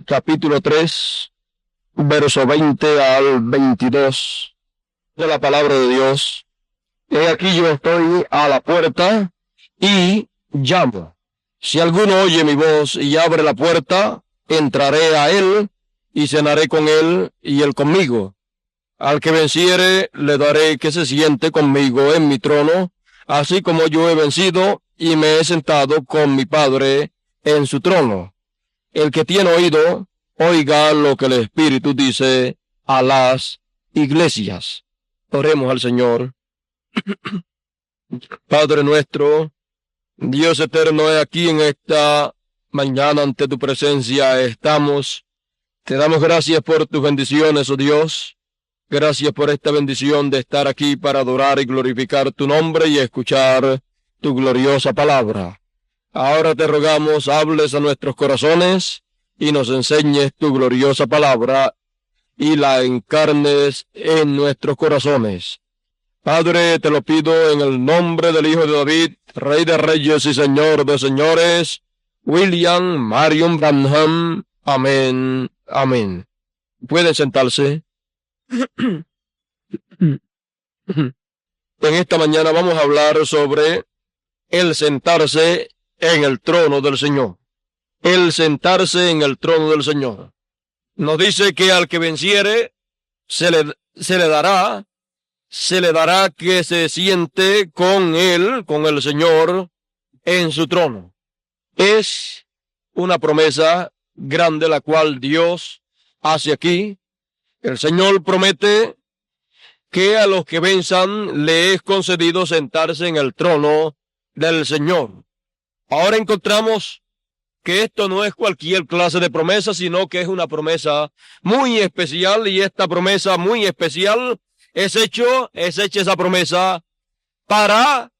capítulo 3, verso 20 al 22 de la palabra de Dios. He aquí yo estoy a la puerta y llamo. Si alguno oye mi voz y abre la puerta, entraré a él y cenaré con él y él conmigo. Al que venciere, le daré que se siente conmigo en mi trono, así como yo he vencido y me he sentado con mi Padre en su trono. El que tiene oído, oiga lo que el Espíritu dice a las iglesias. Oremos al Señor. Padre nuestro, Dios eterno, he aquí en esta mañana ante tu presencia estamos. Te damos gracias por tus bendiciones, oh Dios. Gracias por esta bendición de estar aquí para adorar y glorificar tu nombre y escuchar tu gloriosa palabra. Ahora te rogamos, hables a nuestros corazones y nos enseñes tu gloriosa palabra y la encarnes en nuestros corazones. Padre, te lo pido en el nombre del Hijo de David, Rey de Reyes y Señor de Señores, William Marion Branham. Amén. Amén. Pueden sentarse. En esta mañana vamos a hablar sobre el sentarse en el trono del Señor. El sentarse en el trono del Señor. Nos dice que al que venciere se le dará que se siente con él, con el Señor, en su trono. Es una promesa grande la cual Dios hace aquí. El Señor promete que a los que venzan le es concedido sentarse en el trono del Señor. Ahora encontramos que esto no es cualquier clase de promesa, sino que es una promesa muy especial, y esta promesa muy especial es hecha esa promesa para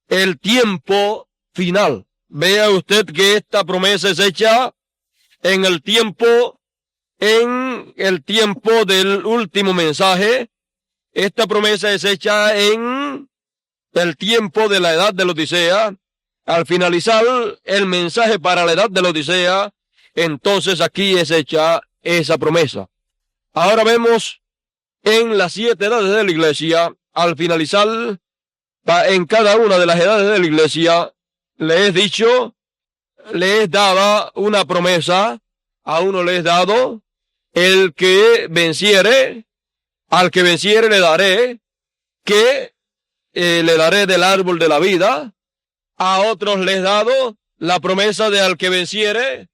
el tiempo final. Vea usted que esta promesa es hecha en el tiempo del último mensaje. Esta promesa es hecha en el tiempo de la edad de la Odisea. Al finalizar el mensaje para la edad de la Odisea, entonces aquí es hecha esa promesa. Ahora vemos en las 7 edades de la iglesia, al finalizar en cada una de las edades de la iglesia, les daba una promesa. A uno les dado el que venciere, al que venciere le daré del árbol de la vida. A otros les dado la promesa de al que venciere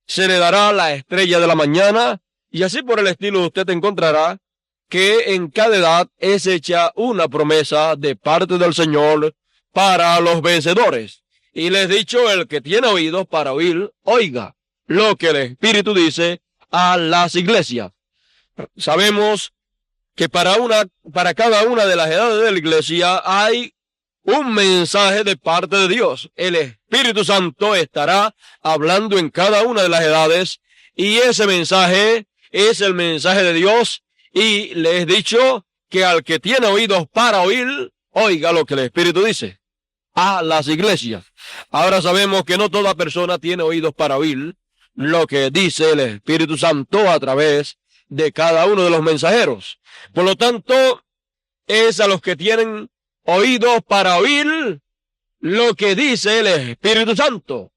se le dará la estrella de la mañana, y así por el estilo usted encontrará que en cada edad es hecha una promesa de parte del Señor para los vencedores. Y les he dicho, el que tiene oídos para oír, oiga lo que el Espíritu dice a las iglesias. Sabemos que para cada una de las edades de la iglesia hay un mensaje de parte de Dios. El Espíritu Santo estará hablando en cada una de las edades, y ese mensaje es el mensaje de Dios. Y les he dicho que al que tiene oídos para oír, oiga lo que el Espíritu dice a las iglesias. Ahora sabemos que no toda persona tiene oídos para oír lo que dice el Espíritu Santo a través de cada uno de los mensajeros. Por lo tanto, es a los que tienen oídos para oír lo que dice el Espíritu Santo.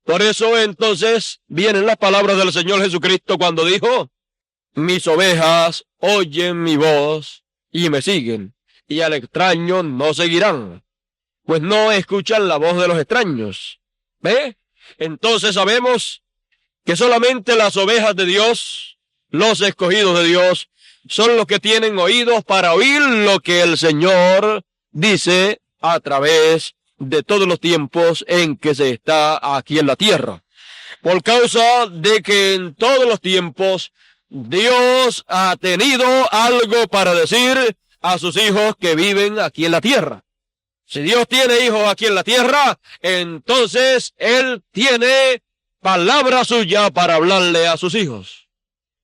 Por eso entonces vienen las palabras del Señor Jesucristo cuando dijo: mis ovejas oyen mi voz y me siguen, y al extraño no seguirán, pues no escuchan la voz de los extraños. ¿Ve? Entonces sabemos que solamente las ovejas de Dios, los escogidos de Dios, son los que tienen oídos para oír lo que el Señor dice a través de todos los tiempos en que se está aquí en la tierra. Por causa de que en todos los tiempos Dios ha tenido algo para decir a sus hijos que viven aquí en la tierra. Si Dios tiene hijos aquí en la tierra, entonces Él tiene palabra suya para hablarle a sus hijos.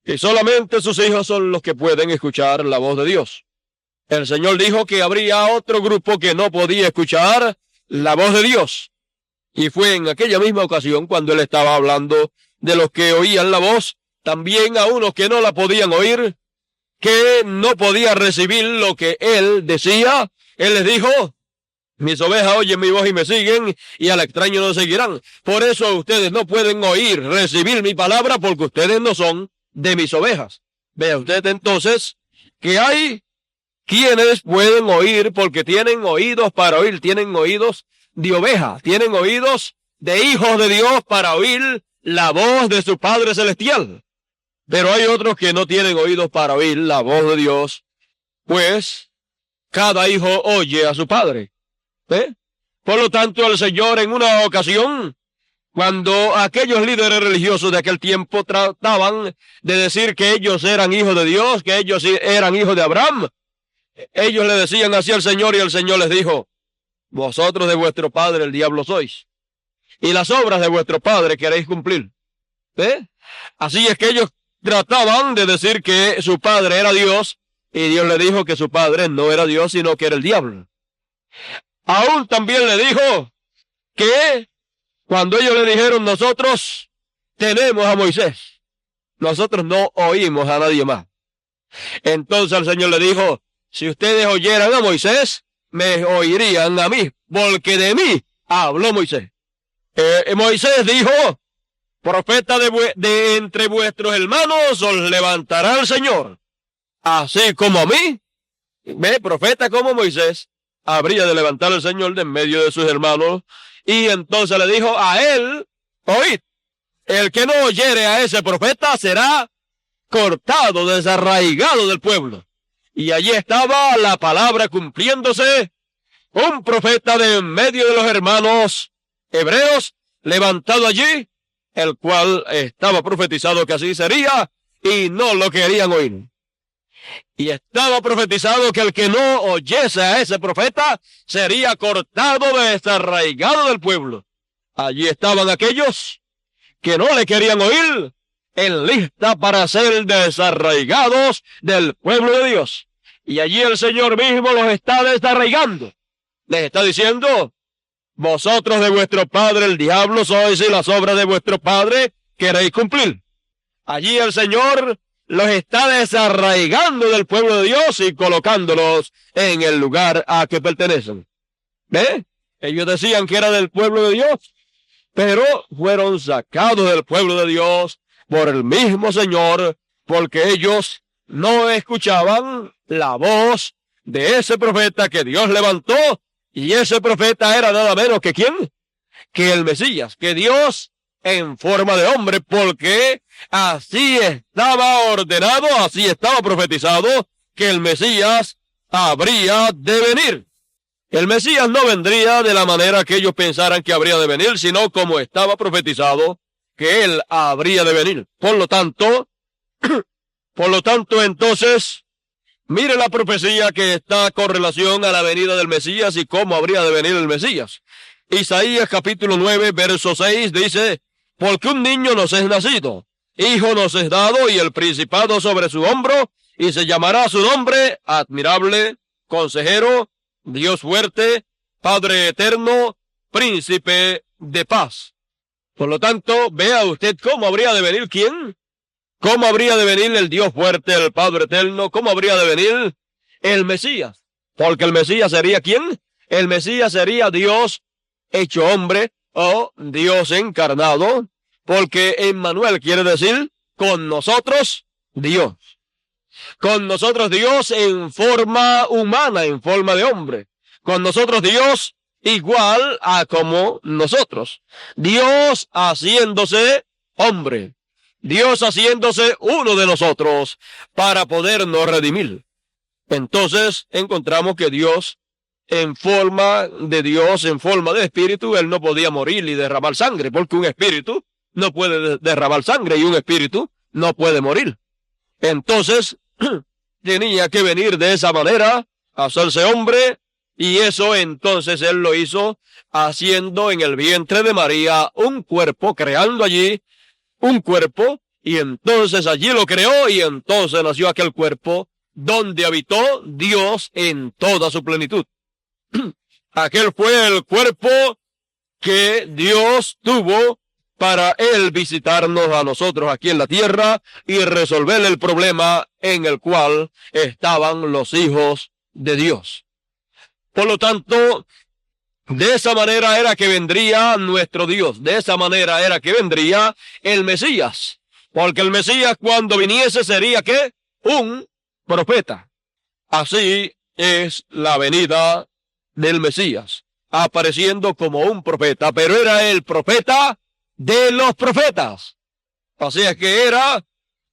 Y solamente sus hijos son los que pueden escuchar la voz de Dios. El Señor dijo que habría otro grupo que no podía escuchar la voz de Dios. Y fue en aquella misma ocasión cuando Él estaba hablando de los que oían la voz, también a unos que no la podían oír, que no podían recibir lo que él decía. Él les dijo: mis ovejas oyen mi voz y me siguen, y al extraño no seguirán. Por eso ustedes no pueden oír, recibir mi palabra, porque ustedes no son de mis ovejas. Vea usted entonces que hay quienes pueden oír porque tienen oídos para oír, tienen oídos de oveja, tienen oídos de hijos de Dios para oír la voz de su Padre Celestial. Pero hay otros que no tienen oídos para oír la voz de Dios, pues cada hijo oye a su padre. Por lo tanto, el Señor en una ocasión, cuando aquellos líderes religiosos de aquel tiempo trataban de decir que ellos eran hijos de Dios, que ellos eran hijos de Abraham, ellos le decían así al Señor, y el Señor les dijo: vosotros de vuestro padre el diablo sois, y las obras de vuestro padre queréis cumplir. Así es que ellos trataban de decir que su padre era Dios, y Dios le dijo que su padre no era Dios, sino que era el diablo. Aún también le dijo que cuando ellos le dijeron: nosotros tenemos a Moisés, nosotros no oímos a nadie más. Entonces el Señor le dijo: si ustedes oyeran a Moisés, me oirían a mí, porque de mí habló Moisés. Moisés dijo: profeta de entre vuestros hermanos os levantará el Señor, así como a mí. Profeta como Moisés habría de levantar el Señor de en medio de sus hermanos. Y entonces le dijo a él: oíd, el que no oyere a ese profeta será cortado, desarraigado del pueblo. Y allí estaba la palabra cumpliéndose, un profeta de en medio de los hermanos hebreos levantado allí, el cual estaba profetizado que así sería, y no lo querían oír. Y estaba profetizado que el que no oyese a ese profeta sería cortado, desarraigado del pueblo. Allí estaban aquellos que no le querían oír, en lista para ser desarraigados del pueblo de Dios. Y allí el Señor mismo los está desarraigando. Les está diciendo: vosotros de vuestro padre el diablo sois, y las obras de vuestro padre queréis cumplir. Allí el Señor los está desarraigando del pueblo de Dios y colocándolos en el lugar a que pertenecen. Ellos decían que era del pueblo de Dios, pero fueron sacados del pueblo de Dios por el mismo Señor, porque ellos no escuchaban la voz de ese profeta que Dios levantó, y ese profeta era nada menos que ¿quién? Que el Mesías, que Dios en forma de hombre, porque así estaba ordenado, así estaba profetizado, que el Mesías habría de venir. El Mesías no vendría de la manera que ellos pensaran que habría de venir, sino como estaba profetizado, que él habría de venir. Por lo tanto, entonces, mire la profecía que está con relación a la venida del Mesías y cómo habría de venir el Mesías. Isaías capítulo 9, verso 6 dice: porque un niño nos es nacido, hijo nos es dado, y el principado sobre su hombro, y se llamará su nombre Admirable, Consejero, Dios fuerte, Padre eterno, Príncipe de paz. Por lo tanto, vea usted cómo habría de venir ¿quién? ¿Cómo habría de venir el Dios fuerte, el Padre eterno? ¿Cómo habría de venir el Mesías? Porque el Mesías sería ¿quién? El Mesías sería Dios hecho hombre, o Dios encarnado, porque Emmanuel quiere decir con nosotros Dios. Con nosotros Dios en forma humana, en forma de hombre. Con nosotros Dios igual a como nosotros. Dios haciéndose hombre. Dios haciéndose uno de nosotros para podernos redimir. Entonces encontramos que Dios, en forma de Dios, en forma de espíritu, él no podía morir y derramar sangre, porque un espíritu no puede derramar sangre y un espíritu no puede morir. Entonces, tenía que venir de esa manera, hacerse hombre, y eso entonces él lo hizo haciendo en el vientre de María un cuerpo, creando allí un cuerpo, y entonces allí lo creó, y entonces nació aquel cuerpo donde habitó Dios en toda su plenitud. Aquel fue el cuerpo que Dios tuvo para Él visitarnos a nosotros aquí en la tierra y resolver el problema en el cual estaban los hijos de Dios. Por lo tanto, de esa manera era que vendría nuestro Dios, de esa manera era que vendría el Mesías, porque el Mesías cuando viniese sería ¿qué? Un profeta. Así es la venida del Mesías, apareciendo como un profeta, pero era el profeta de los profetas. Así es que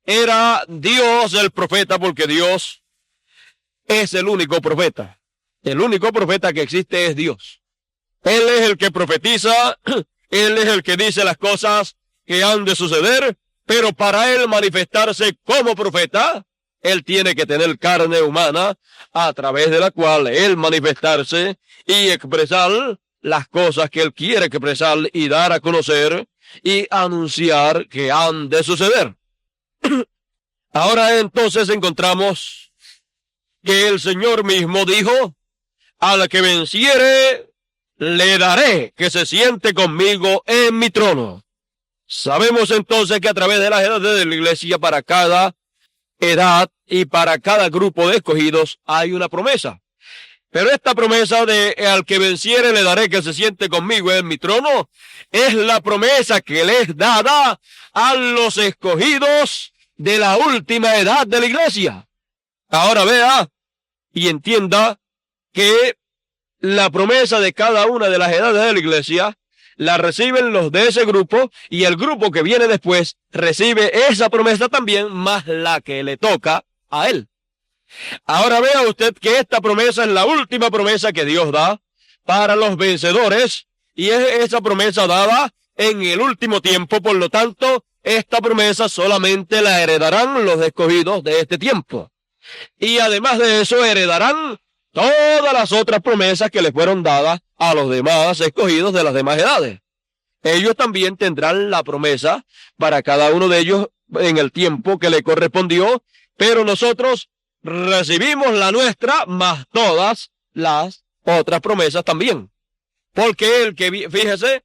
era Dios el profeta, porque Dios es el único profeta. El único profeta que existe es Dios. Él es el que profetiza, Él es el que dice las cosas que han de suceder, pero para Él manifestarse como profeta, Él tiene que tener carne humana a través de la cual Él manifestarse y expresar las cosas que Él quiere expresar y dar a conocer y anunciar que han de suceder. Ahora entonces encontramos que el Señor mismo dijo, al que venciere, le daré que se siente conmigo en mi trono. Sabemos entonces que a través de las edades de la iglesia, para cada edad y para cada grupo de escogidos hay una promesa. Pero esta promesa de al que venciere le daré que se siente conmigo en mi trono es la promesa que le es dada a los escogidos de la última edad de la iglesia. Ahora vea y entienda que la promesa de cada una de las edades de la iglesia la reciben los de ese grupo, y el grupo que viene después recibe esa promesa también, más la que le toca a él. Ahora vea usted que esta promesa es la última promesa que Dios da para los vencedores, y es esa promesa dada en el último tiempo. Por lo tanto, esta promesa solamente la heredarán los escogidos de este tiempo. Y además de eso, heredarán todas las otras promesas que le fueron dadas a los demás escogidos de las demás edades. Ellos también tendrán la promesa para cada uno de ellos en el tiempo que le correspondió, pero nosotros recibimos la nuestra más todas las otras promesas también. Porque fíjese,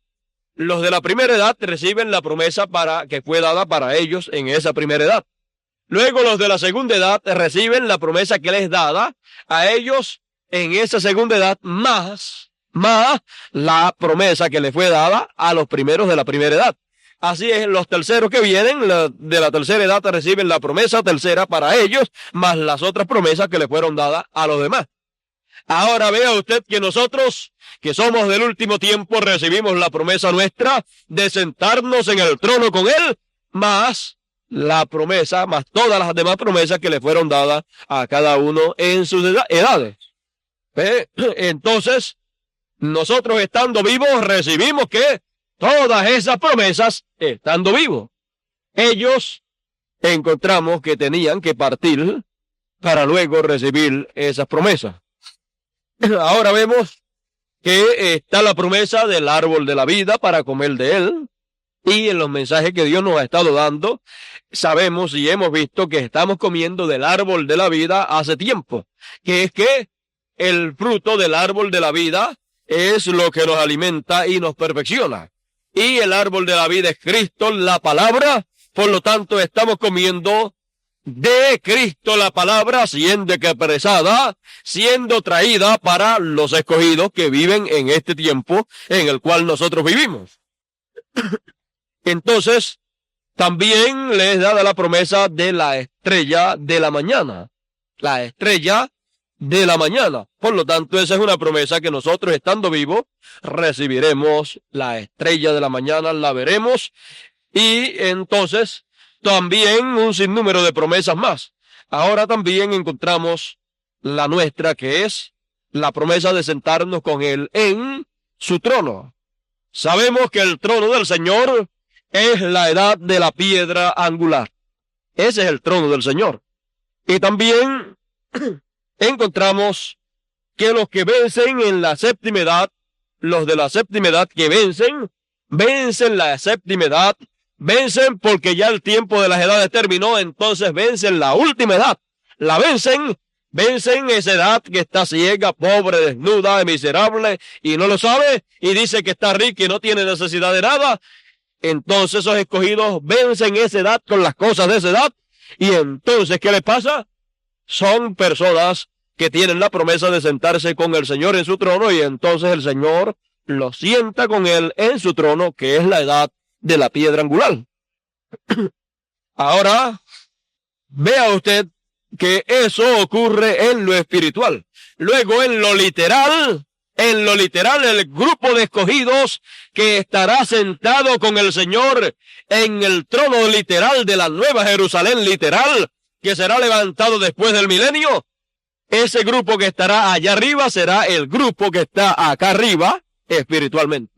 los de la primera edad reciben la promesa que fue dada para ellos en esa primera edad. Luego los de la segunda edad reciben la promesa que les dada a ellos en esa segunda edad, más la promesa que le fue dada a los primeros de la primera edad. Así es, los terceros que vienen de la tercera edad reciben la promesa tercera para ellos, más las otras promesas que le fueron dadas a los demás. Ahora vea usted que nosotros, que somos del último tiempo, recibimos la promesa nuestra de sentarnos en el trono con Él, más la promesa, más todas las demás promesas que le fueron dadas a cada uno en sus edades. Entonces, nosotros estando vivos recibimos que todas esas promesas estando vivos. Ellos encontramos que tenían que partir para luego recibir esas promesas. Ahora vemos que está la promesa del árbol de la vida para comer de él. Y en los mensajes que Dios nos ha estado dando, sabemos y hemos visto que estamos comiendo del árbol de la vida hace tiempo, que es que el fruto del árbol de la vida es lo que nos alimenta y nos perfecciona. Y el árbol de la vida es Cristo, la palabra. Por lo tanto, estamos comiendo de Cristo la palabra, siendo expresada, siendo traída para los escogidos que viven en este tiempo en el cual nosotros vivimos. Entonces, también le es dada la promesa de la estrella de la mañana. La estrella de la mañana. Por lo tanto, esa es una promesa que nosotros, estando vivos, recibiremos la estrella de la mañana, la veremos, y entonces también un sinnúmero de promesas más. Ahora también encontramos la nuestra, que es la promesa de sentarnos con Él en su trono. Sabemos que el trono del Señor es la edad de la piedra angular. Ese es el trono del Señor. Y también encontramos que los que vencen en la séptima edad, los de la séptima edad que vencen la séptima edad, vencen porque ya el tiempo de las edades terminó, entonces vencen la última edad. La vencen esa edad que está ciega, pobre, desnuda, miserable y no lo sabe, y dice que está rica y no tiene necesidad de nada. Entonces esos escogidos vencen esa edad con las cosas de esa edad. Y entonces, ¿qué les pasa? Son personas que tienen la promesa de sentarse con el Señor en su trono, y entonces el Señor los sienta con él en su trono, que es la edad de la piedra angular. Ahora, vea usted que eso ocurre en lo espiritual. Luego, en lo literal, el grupo de escogidos que estará sentado con el Señor en el trono literal de la Nueva Jerusalén literal, que será levantado después del milenio, ese grupo que estará allá arriba será el grupo que está acá arriba espiritualmente.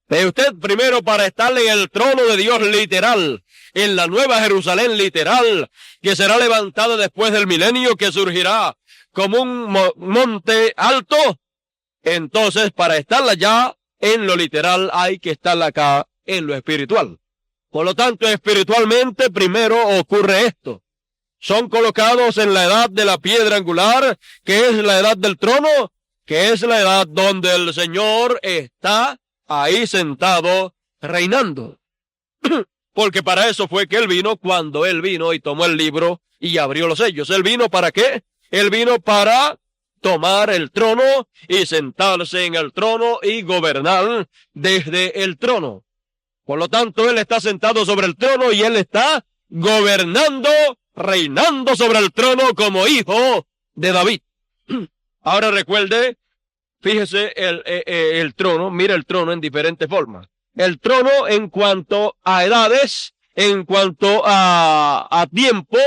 Ve usted, primero, para estar en el trono de Dios literal, en la Nueva Jerusalén literal, que será levantada después del milenio, que surgirá como un monte alto. Entonces, para estar allá en lo literal, hay que estar acá en lo espiritual. Por lo tanto, espiritualmente, primero ocurre esto. Son colocados en la edad de la piedra angular, que es la edad del trono, que es la edad donde el Señor está ahí sentado, reinando. Porque para eso fue que Él vino, cuando Él vino y tomó el libro y abrió los sellos. ¿Él vino para qué? Él vino para tomar el trono y sentarse en el trono y gobernar desde el trono. Por lo tanto, Él está sentado sobre el trono y Él está gobernando, reinando sobre el trono como hijo de David. Ahora recuerde, fíjese el trono, mira el trono en diferentes formas. El trono en cuanto a edades, en cuanto a tiempo,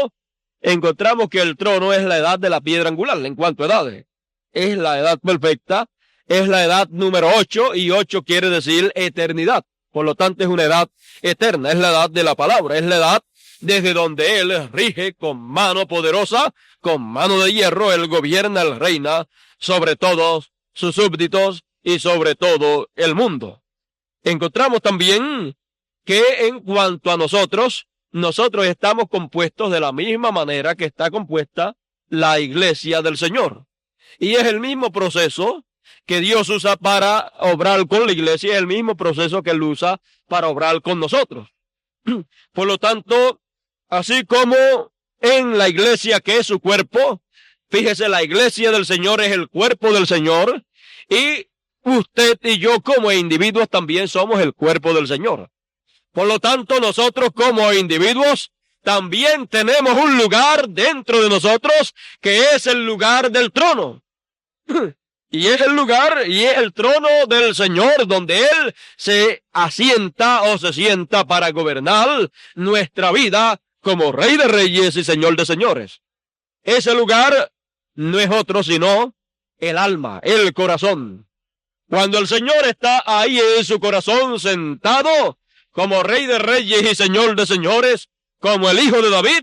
encontramos que el trono es la edad de la piedra angular. En cuanto a edades, es la edad perfecta, es la edad número 8, y 8 quiere decir eternidad. Por lo tanto, es una edad eterna, es la edad de la palabra, es la edad desde donde Él rige con mano poderosa, con mano de hierro. Él gobierna, Él reina sobre todos sus súbditos y sobre todo el mundo. Encontramos también que en cuanto a nosotros estamos compuestos de la misma manera que está compuesta la iglesia del Señor. Y es el mismo proceso que Dios usa para obrar con la iglesia, es el mismo proceso que Él usa para obrar con nosotros. Por lo tanto, así como en la iglesia, que es su cuerpo, fíjese, la iglesia del Señor es el cuerpo del Señor, y usted y yo como individuos también somos el cuerpo del Señor. Por lo tanto, nosotros como individuos también tenemos un lugar dentro de nosotros, que es el lugar del trono. Y es el lugar y es el trono del Señor, donde Él se asienta o se sienta para gobernar nuestra vida como Rey de Reyes y Señor de Señores. Ese lugar no es otro sino el alma, el corazón. Cuando el Señor está ahí en su corazón sentado como Rey de Reyes y Señor de Señores, como el Hijo de David,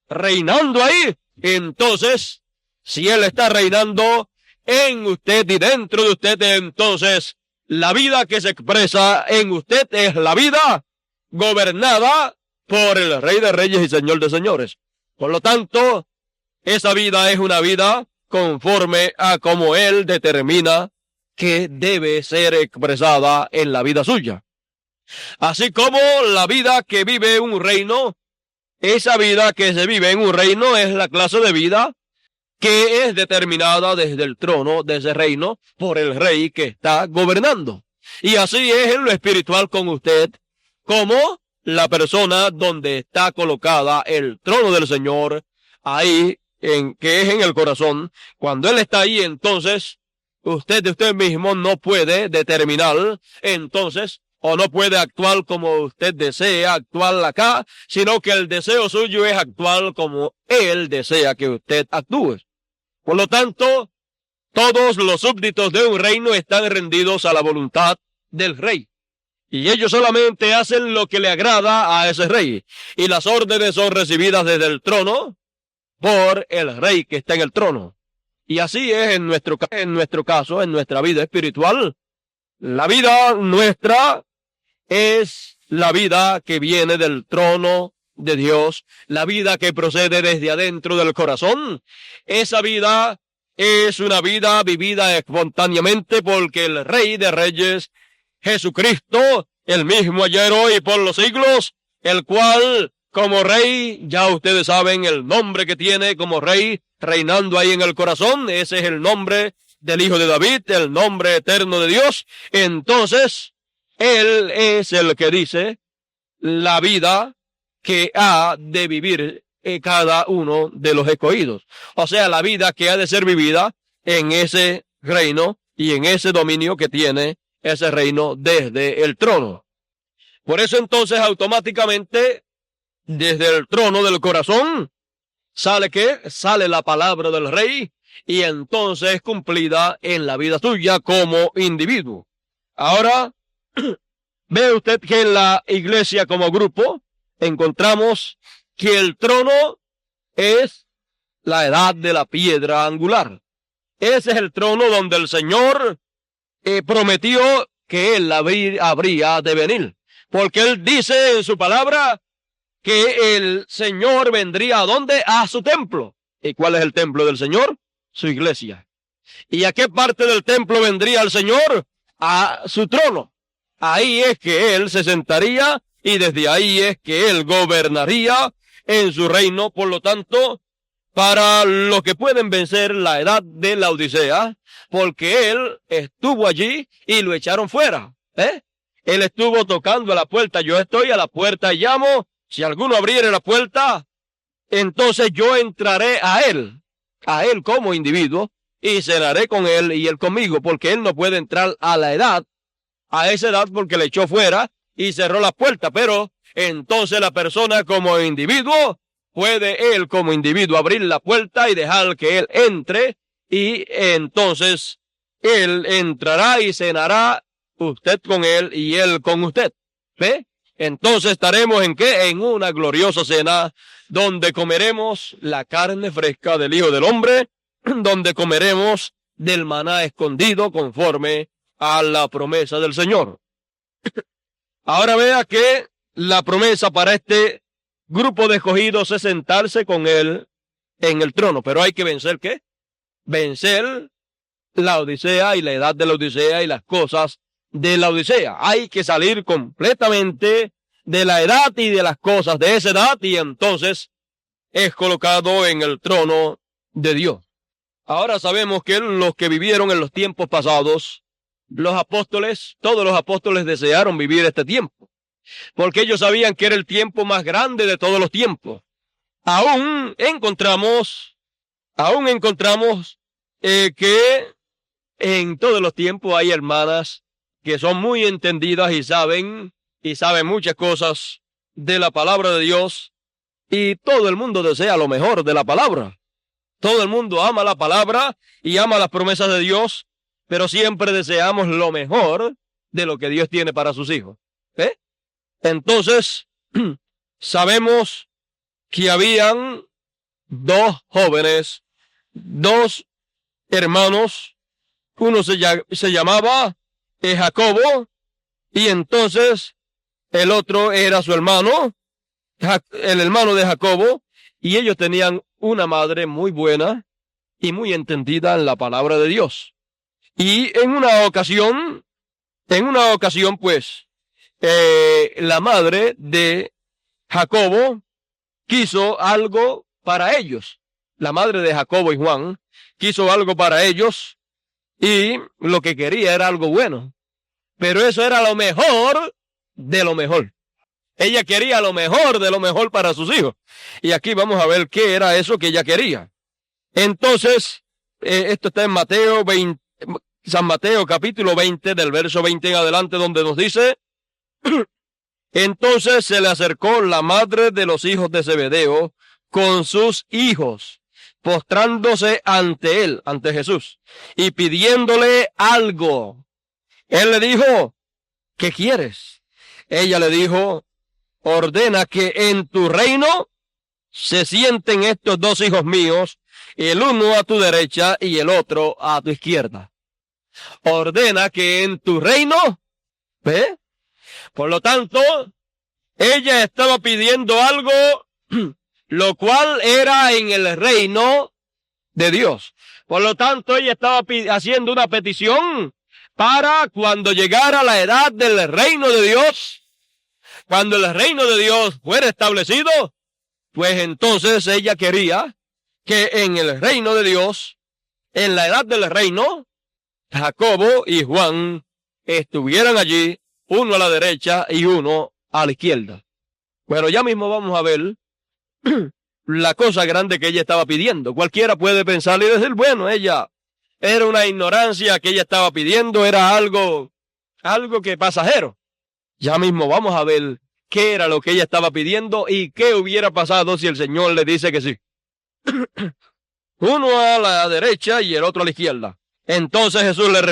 reinando ahí, entonces, si Él está reinando en usted y dentro de usted, entonces la vida que se expresa en usted es la vida gobernada por el Rey de Reyes y Señor de Señores. Por lo tanto, esa vida es una vida conforme a como Él determina que debe ser expresada en la vida suya. Así como la vida que vive un reino, esa vida que se vive en un reino es la clase de vida que es determinada desde el trono de ese reino por el rey que está gobernando. Y así es en lo espiritual con usted, como la persona donde está colocada el trono del Señor, ahí, que es en el corazón. Cuando Él está ahí, entonces, usted de usted mismo no puede determinar, entonces, o no puede actuar como usted desea actuar acá, sino que el deseo suyo es actuar como Él desea que usted actúe. Por lo tanto, todos los súbditos de un reino están rendidos a la voluntad del rey. Y ellos solamente hacen lo que le agrada a ese rey. Y las órdenes son recibidas desde el trono por el rey que está en el trono. Y así es en nuestro caso, en nuestra vida espiritual. La vida nuestra es la vida que viene del trono de Dios, la vida que procede desde adentro del corazón. Esa vida es una vida vivida espontáneamente porque el Rey de Reyes, Jesucristo, el mismo ayer, hoy y por los siglos, el cual como rey, ya ustedes saben el nombre que tiene como rey, reinando ahí en el corazón, ese es el nombre del Hijo de David, el nombre eterno de Dios. Entonces, Él es el que dice la vida que ha de vivir cada uno de los escogidos. O sea, la vida que ha de ser vivida en ese reino y en ese dominio que tiene ese reino desde el trono. Por eso entonces automáticamente desde el trono del corazón sale ¿qué? Sale la palabra del rey y entonces es cumplida en la vida suya como individuo. Ahora, ve usted que en la iglesia como grupo encontramos que el trono es la edad de la piedra angular. Ese es el trono donde el Señor prometió que Él habría de venir. Porque Él dice en su palabra que el Señor vendría ¿a dónde? A su templo. ¿Y cuál es el templo del Señor? Su iglesia. ¿Y a qué parte del templo vendría el Señor? A su trono. Ahí es que Él se sentaría y desde ahí es que Él gobernaría en su reino. Por lo tanto, para los que pueden vencer la edad de la Odisea, porque Él estuvo allí y lo echaron fuera. Él estuvo tocando a la puerta. Yo estoy a la puerta y llamo. Si alguno abriere la puerta, entonces yo entraré a él como individuo, y cenaré con él y él conmigo, porque él no puede entrar a esa edad porque le echó fuera y cerró la puerta. Pero entonces la persona como individuo, puede él como individuo abrir la puerta y dejar que él entre, y entonces él entrará y cenará usted con él y él con usted. ¿Ve? Entonces estaremos ¿en qué? En una gloriosa cena donde comeremos la carne fresca del Hijo del Hombre, donde comeremos del maná escondido conforme a la promesa del Señor. Ahora vea que la promesa para este grupo de escogidos es sentarse con Él en el trono, pero hay que vencer ¿qué? Vencer la Odisea y la edad de la Odisea y las cosas de la Odisea. Hay que salir completamente de la edad y de las cosas de esa edad, y entonces es colocado en el trono de Dios. Ahora sabemos que los que vivieron en los tiempos pasados, los apóstoles, todos los apóstoles desearon vivir este tiempo, porque ellos sabían que era el tiempo más grande de todos los tiempos. Aún encontramos que en todos los tiempos hay hermanas que son muy entendidas y saben muchas cosas de la palabra de Dios, y todo el mundo desea lo mejor de la palabra. Todo el mundo ama la palabra y ama las promesas de Dios, pero siempre deseamos lo mejor de lo que Dios tiene para sus hijos. Entonces, sabemos que habían dos jóvenes, dos hermanos. Uno se llamaba Jacobo, y entonces el otro era su hermano, el hermano de Jacobo, y ellos tenían una madre muy buena y muy entendida en la palabra de Dios. Y en una ocasión, pues, la madre de Jacobo quiso algo para ellos. La madre de Jacobo y Juan quiso algo para ellos, y lo que quería era algo bueno. Pero eso era lo mejor de lo mejor. Ella quería lo mejor de lo mejor para sus hijos. Y aquí vamos a ver qué era eso que ella quería. Entonces, esto está en San Mateo capítulo 20, del verso 20 en adelante, donde nos dice: entonces se le acercó la madre de los hijos de Zebedeo con sus hijos, postrándose ante él, ante Jesús, y pidiéndole algo. Él le dijo: ¿qué quieres? Ella le dijo: ordena que en tu reino se sienten estos dos hijos míos, el uno a tu derecha y el otro a tu izquierda. Ordena que en tu reino, ¿ve? Por lo tanto, ella estaba pidiendo algo, lo cual era en el reino de Dios. Por lo tanto, ella estaba haciendo una petición para cuando llegara la edad del reino de Dios, cuando el reino de Dios fuera establecido, pues entonces ella quería que en el reino de Dios, en la edad del reino, Jacobo y Juan estuvieran allí, uno a la derecha y uno a la izquierda. Bueno, ya mismo vamos a ver la cosa grande que ella estaba pidiendo. Cualquiera puede pensar y decir, bueno, ella era una ignorancia que ella estaba pidiendo, era algo que pasajero. Ya mismo vamos a ver qué era lo que ella estaba pidiendo y qué hubiera pasado si el Señor le dice que sí. Uno a la derecha y el otro a la izquierda. Entonces Jesús le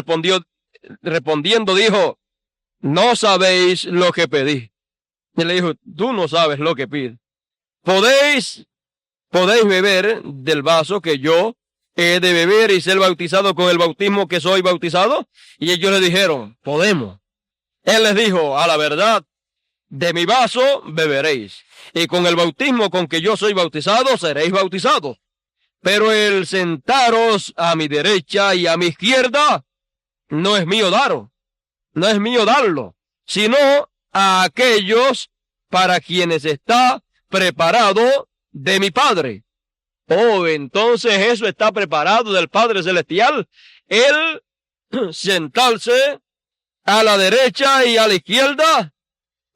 respondiendo dijo, no sabéis lo que pedí. Y le dijo, tú no sabes lo que pides. ¿Podéis beber del vaso que yo he de beber y ser bautizado con el bautismo que soy bautizado? Y ellos le dijeron, podemos. Él les dijo, a la verdad, de mi vaso beberéis, y con el bautismo con que yo soy bautizado seréis bautizados. Pero el sentaros a mi derecha y a mi izquierda no es mío darlo, sino a aquellos para quienes está preparado de mi Padre. Oh, entonces eso está preparado del Padre Celestial, el sentarse a la derecha y a la izquierda.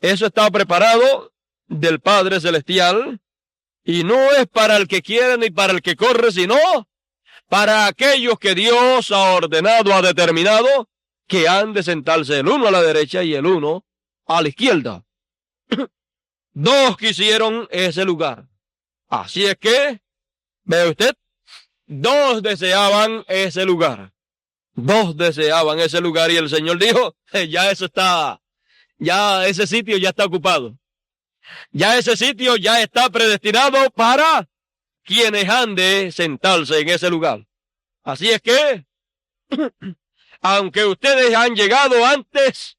Eso está preparado del Padre Celestial y no es para el que quiere ni para el que corre, sino para aquellos que Dios ha ordenado, ha determinado que han de sentarse el uno a la derecha y el uno a la izquierda. Dos quisieron ese lugar. Así es que, ve usted, dos deseaban ese lugar. Dos deseaban ese lugar y el Señor dijo, ya ese sitio ya está ocupado. Ya ese sitio ya está predestinado para quienes han de sentarse en ese lugar. Así es que, aunque ustedes han llegado antes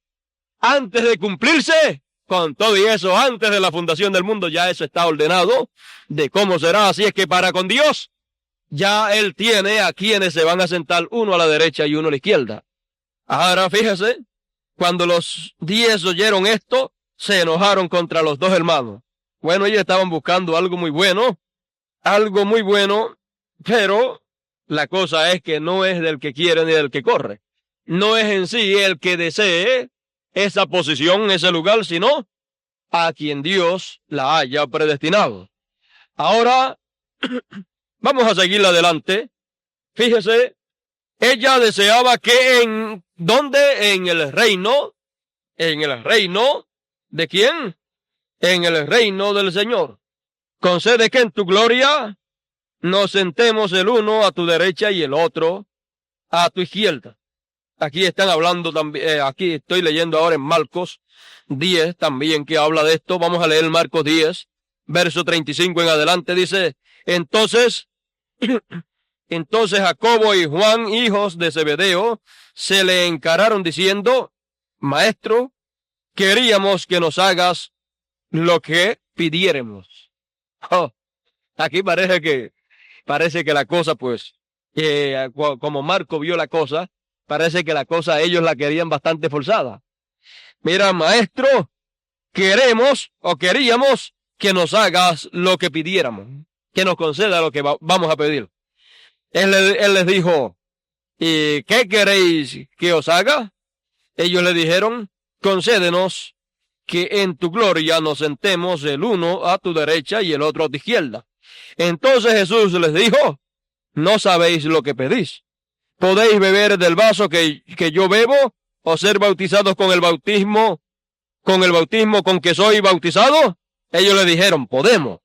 de cumplirse, con todo y eso, antes de la fundación del mundo, ya eso está ordenado de cómo será. Así es que para con Dios, ya Él tiene a quienes se van a sentar uno a la derecha y uno a la izquierda. Ahora fíjese, cuando los 10 oyeron esto, se enojaron contra los dos hermanos. Bueno, ellos estaban buscando algo muy bueno, pero la cosa es que no es del que quiere ni del que corre. No es en sí el que desee esa posición, ese lugar, sino a quien Dios la haya predestinado. Ahora, vamos a seguir adelante. Fíjese, ella deseaba que en el reino, ¿de quién? En el reino del Señor. Concede que en tu gloria nos sentemos el uno a tu derecha y el otro a tu izquierda. Aquí están hablando también, aquí estoy leyendo ahora en Marcos 10 también que habla de esto. Vamos a leer Marcos 10, verso 35 en adelante. Dice, entonces Jacobo y Juan, hijos de Zebedeo, se le encararon diciendo, Maestro, queríamos que nos hagas lo que pidiéremos. Oh, aquí parece que la cosa, pues, como Marco vio la cosa, parece que la cosa ellos la querían bastante forzada. Mira, maestro, queríamos que nos hagas lo que pidiéramos, que nos conceda lo que vamos a pedir. Él les dijo, ¿y qué queréis que os haga? Ellos le dijeron, concédenos que en tu gloria nos sentemos el uno a tu derecha y el otro a tu izquierda. Entonces Jesús les dijo, no sabéis lo que pedís. ¿Podéis beber del vaso que yo bebo o ser bautizados con el bautismo con que soy bautizado? Ellos le dijeron, podemos.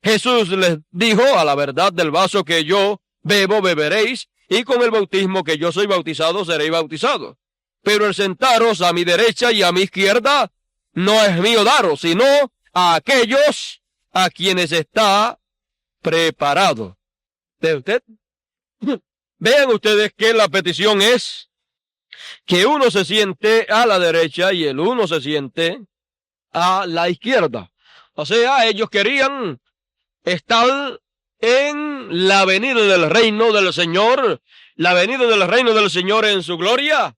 Jesús les dijo, a la verdad del vaso que yo bebo beberéis, y con el bautismo que yo soy bautizado seréis bautizados. Pero el sentaros a mi derecha y a mi izquierda no es mío daros, sino a aquellos a quienes está preparado. ¿De usted? Vean ustedes que la petición es que uno se siente a la derecha y el uno se siente a la izquierda. O sea, ellos querían estar en la venida del reino del Señor, la venida del reino del Señor en su gloria,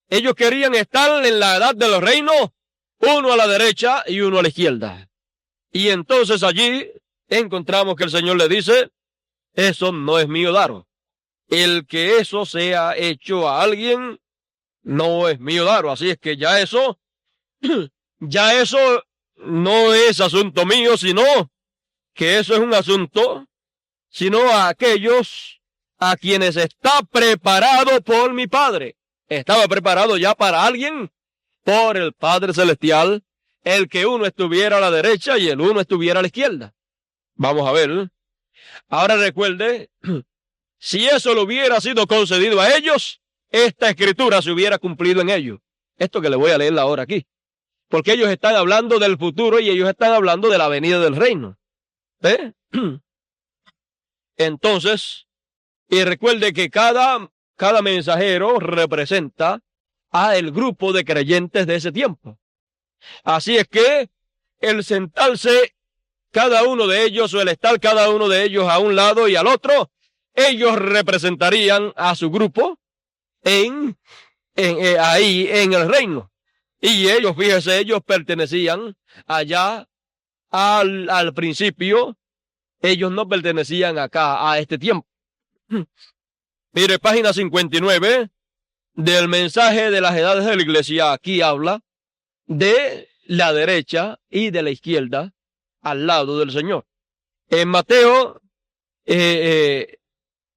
Ellos querían estar en la edad del reino, uno a la derecha y uno a la izquierda. Y entonces allí encontramos que el Señor le dice, eso no es mío daros. El que eso sea hecho a alguien, no es mío daros. Así es que ya eso no es asunto mío, sino que eso es un asunto, sino a aquellos a quienes está preparado por mi Padre. Estaba preparado ya para alguien por el Padre Celestial, el que uno estuviera a la derecha y el uno estuviera a la izquierda. Vamos a ver. Ahora recuerde, si eso le hubiera sido concedido a ellos, esta escritura se hubiera cumplido en ellos. Esto que le voy a leer ahora aquí. Porque ellos están hablando del futuro y ellos están hablando de la venida del reino. ¿Ve? Entonces, y recuerde que cada mensajero representa a el grupo de creyentes de ese tiempo. Así es que el sentarse cada uno de ellos o el estar cada uno de ellos a un lado y al otro, ellos representarían a su grupo ahí en el reino. Y ellos, fíjese, ellos pertenecían allá al principio, ellos no pertenecían acá a este tiempo. Mire, página 59 del mensaje de las edades de la iglesia, aquí habla de la derecha y de la izquierda al lado del Señor. En Mateo,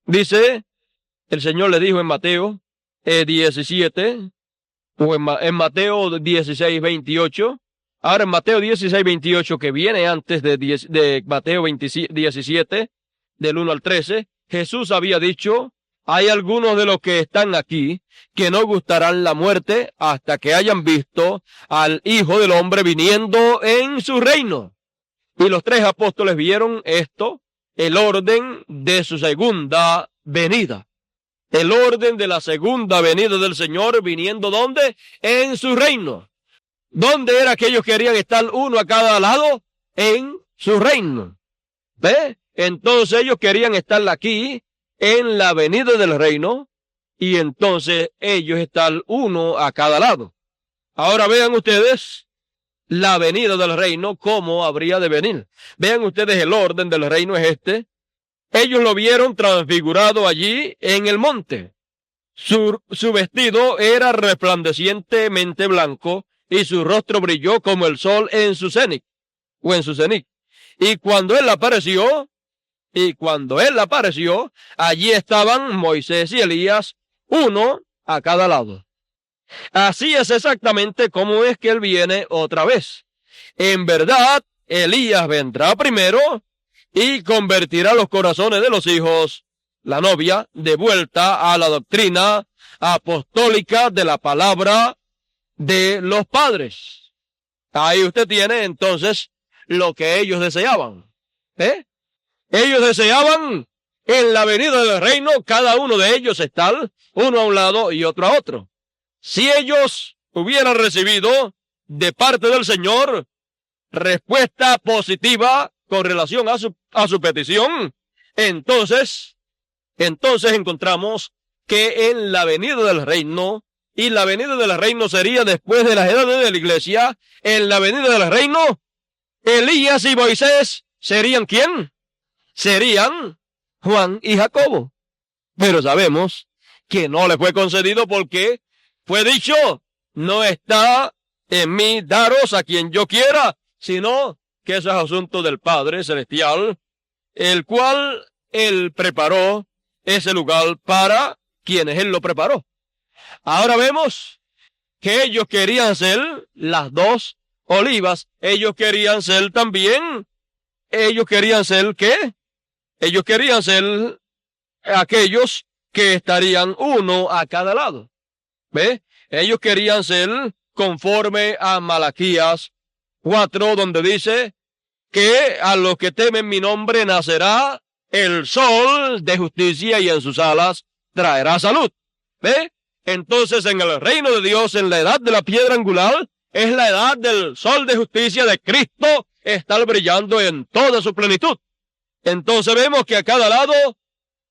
dice, el Señor le dijo en Mateo 17, o en Mateo 16, 28, ahora en Mateo 16, 28, que viene antes de Mateo 17, del 1 al 13, Jesús había dicho, hay algunos de los que están aquí que no gustarán la muerte hasta que hayan visto al Hijo del Hombre viniendo en su reino. Y los tres apóstoles vieron esto, el orden de su segunda venida. El orden de la segunda venida del Señor viniendo ¿dónde? En su reino. ¿Dónde era que ellos querían estar uno a cada lado? En su reino. ¿Ve? Entonces ellos querían estar aquí en la venida del reino y entonces ellos están uno a cada lado. Ahora vean ustedes la venida del reino, cómo habría de venir. Vean ustedes el orden del reino es este. Ellos lo vieron transfigurado allí en el monte. Su vestido era resplandecientemente blanco y su rostro brilló como el sol en su cenit, o en su cenit. Y cuando él apareció, allí estaban Moisés y Elías, uno a cada lado. Así es exactamente como es que él viene otra vez. En verdad, Elías vendrá primero y convertirá los corazones de los hijos, la novia, de vuelta a la doctrina apostólica de la palabra de los padres. Ahí usted tiene entonces lo que ellos deseaban. Ellos deseaban en la venida del reino, cada uno de ellos estar uno a un lado y otro a otro. Si ellos hubieran recibido de parte del Señor respuesta positiva con relación a su petición, entonces encontramos que en la venida del reino, y la venida del reino sería después de las edades de la iglesia, en la venida del reino, Elías y Moisés serían ¿quién? Serían Juan y Jacobo. Pero sabemos que no le fue concedido porque fue dicho, no está en mí daros a quien yo quiera, sino que eso es asunto del Padre Celestial, el cual él preparó ese lugar para quienes él lo preparó. Ahora vemos que ellos querían ser las dos olivas. Ellos querían ser también, ¿qué? Ellos querían ser aquellos que estarían uno a cada lado. ¿Ve? Ellos querían ser conforme a Malaquías 4, donde dice que a los que temen mi nombre nacerá el sol de justicia y en sus alas traerá salud. ¿Ve? Entonces en el reino de Dios, en la edad de la piedra angular, es la edad del sol de justicia de Cristo estar brillando en toda su plenitud. Entonces vemos que a cada lado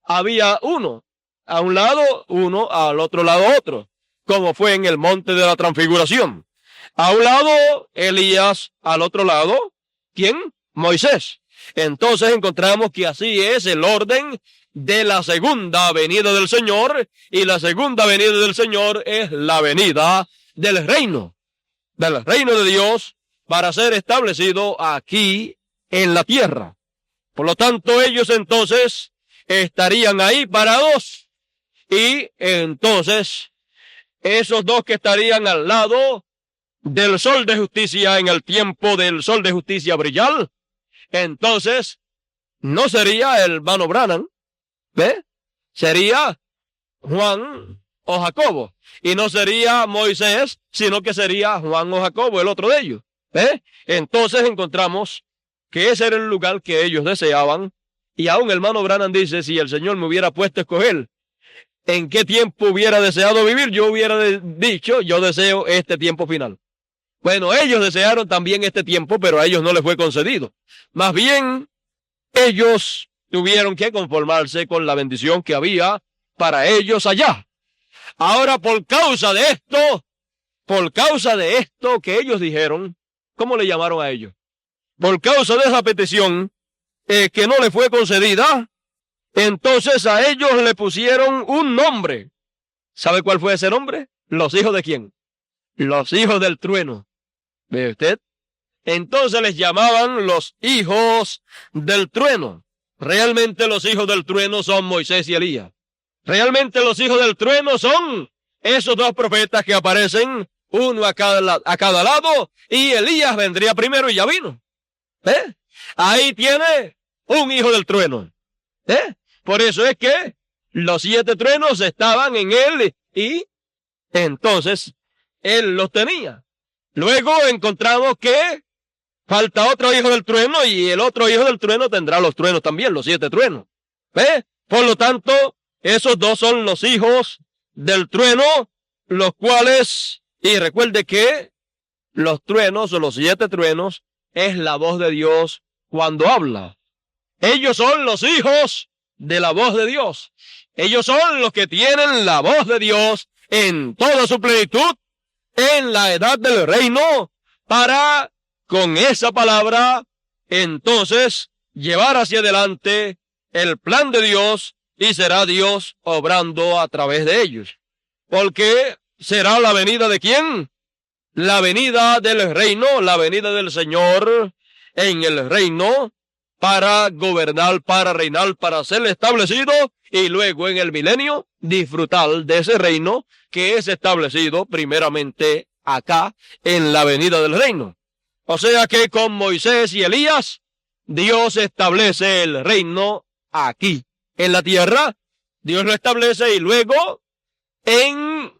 había uno. A un lado uno, al otro lado otro. como fue en el monte de la transfiguración. A un lado, Elías, al otro lado, ¿quién? Moisés. Entonces encontramos que así es el orden de la segunda venida del Señor, y la segunda venida del Señor es la venida del reino de Dios para ser establecido aquí en la tierra. Por lo tanto, ellos entonces estarían ahí parados, y entonces esos dos que estarían al lado del sol de justicia en el tiempo del sol de justicia brillar, entonces no sería el hermano Branham, ¿ve? Sería Juan o Jacobo, y no sería Moisés, sino que sería Juan o Jacobo, el otro de ellos, ¿ve? Entonces encontramos que ese era el lugar que ellos deseaban, y aún el hermano Branham dice, si el Señor me hubiera puesto a escoger en qué tiempo hubiera deseado vivir, yo hubiera dicho, yo deseo este tiempo final. Bueno, ellos desearon también este tiempo, pero a ellos no les fue concedido. Más bien, ellos tuvieron que conformarse con la bendición que había para ellos allá. Ahora, por causa de esto que ellos dijeron, ¿cómo le llamaron a ellos? Por causa de esa petición que no le fue concedida, entonces a ellos le pusieron un nombre. ¿Sabe cuál fue ese nombre? ¿Los hijos de quién? Los hijos del trueno. ¿Ve usted? Entonces les llamaban los hijos del trueno. Realmente los hijos del trueno son Moisés y Elías. Realmente los hijos del trueno son esos dos profetas que aparecen, uno a cada lado, y Elías vendría primero y ya vino. ¿Eh? Ahí tiene un hijo del trueno. ¿Eh? Por eso es que los 7 truenos estaban en él, y entonces él los tenía. Luego encontramos que falta otro hijo del trueno, y el otro hijo del trueno tendrá los truenos también, los 7 truenos. ¿Ve? Por lo tanto, esos dos son los hijos del trueno, los cuales, y recuerde que los truenos o los 7 truenos es la voz de Dios cuando habla. Ellos son los hijos de la voz de Dios. Ellos son los que tienen la voz de Dios en toda su plenitud, en la edad del reino, para, con esa palabra, entonces, llevar hacia adelante el plan de Dios, y será Dios obrando a través de ellos. Porque será la venida de ¿quién? La venida del reino, la venida del Señor en el reino, para gobernar, para reinar, para ser establecido, y luego en el milenio disfrutar de ese reino que es establecido primeramente acá en la venida del reino. O sea que con Moisés y Elías, Dios establece el reino aquí en la tierra. Dios lo establece, y luego en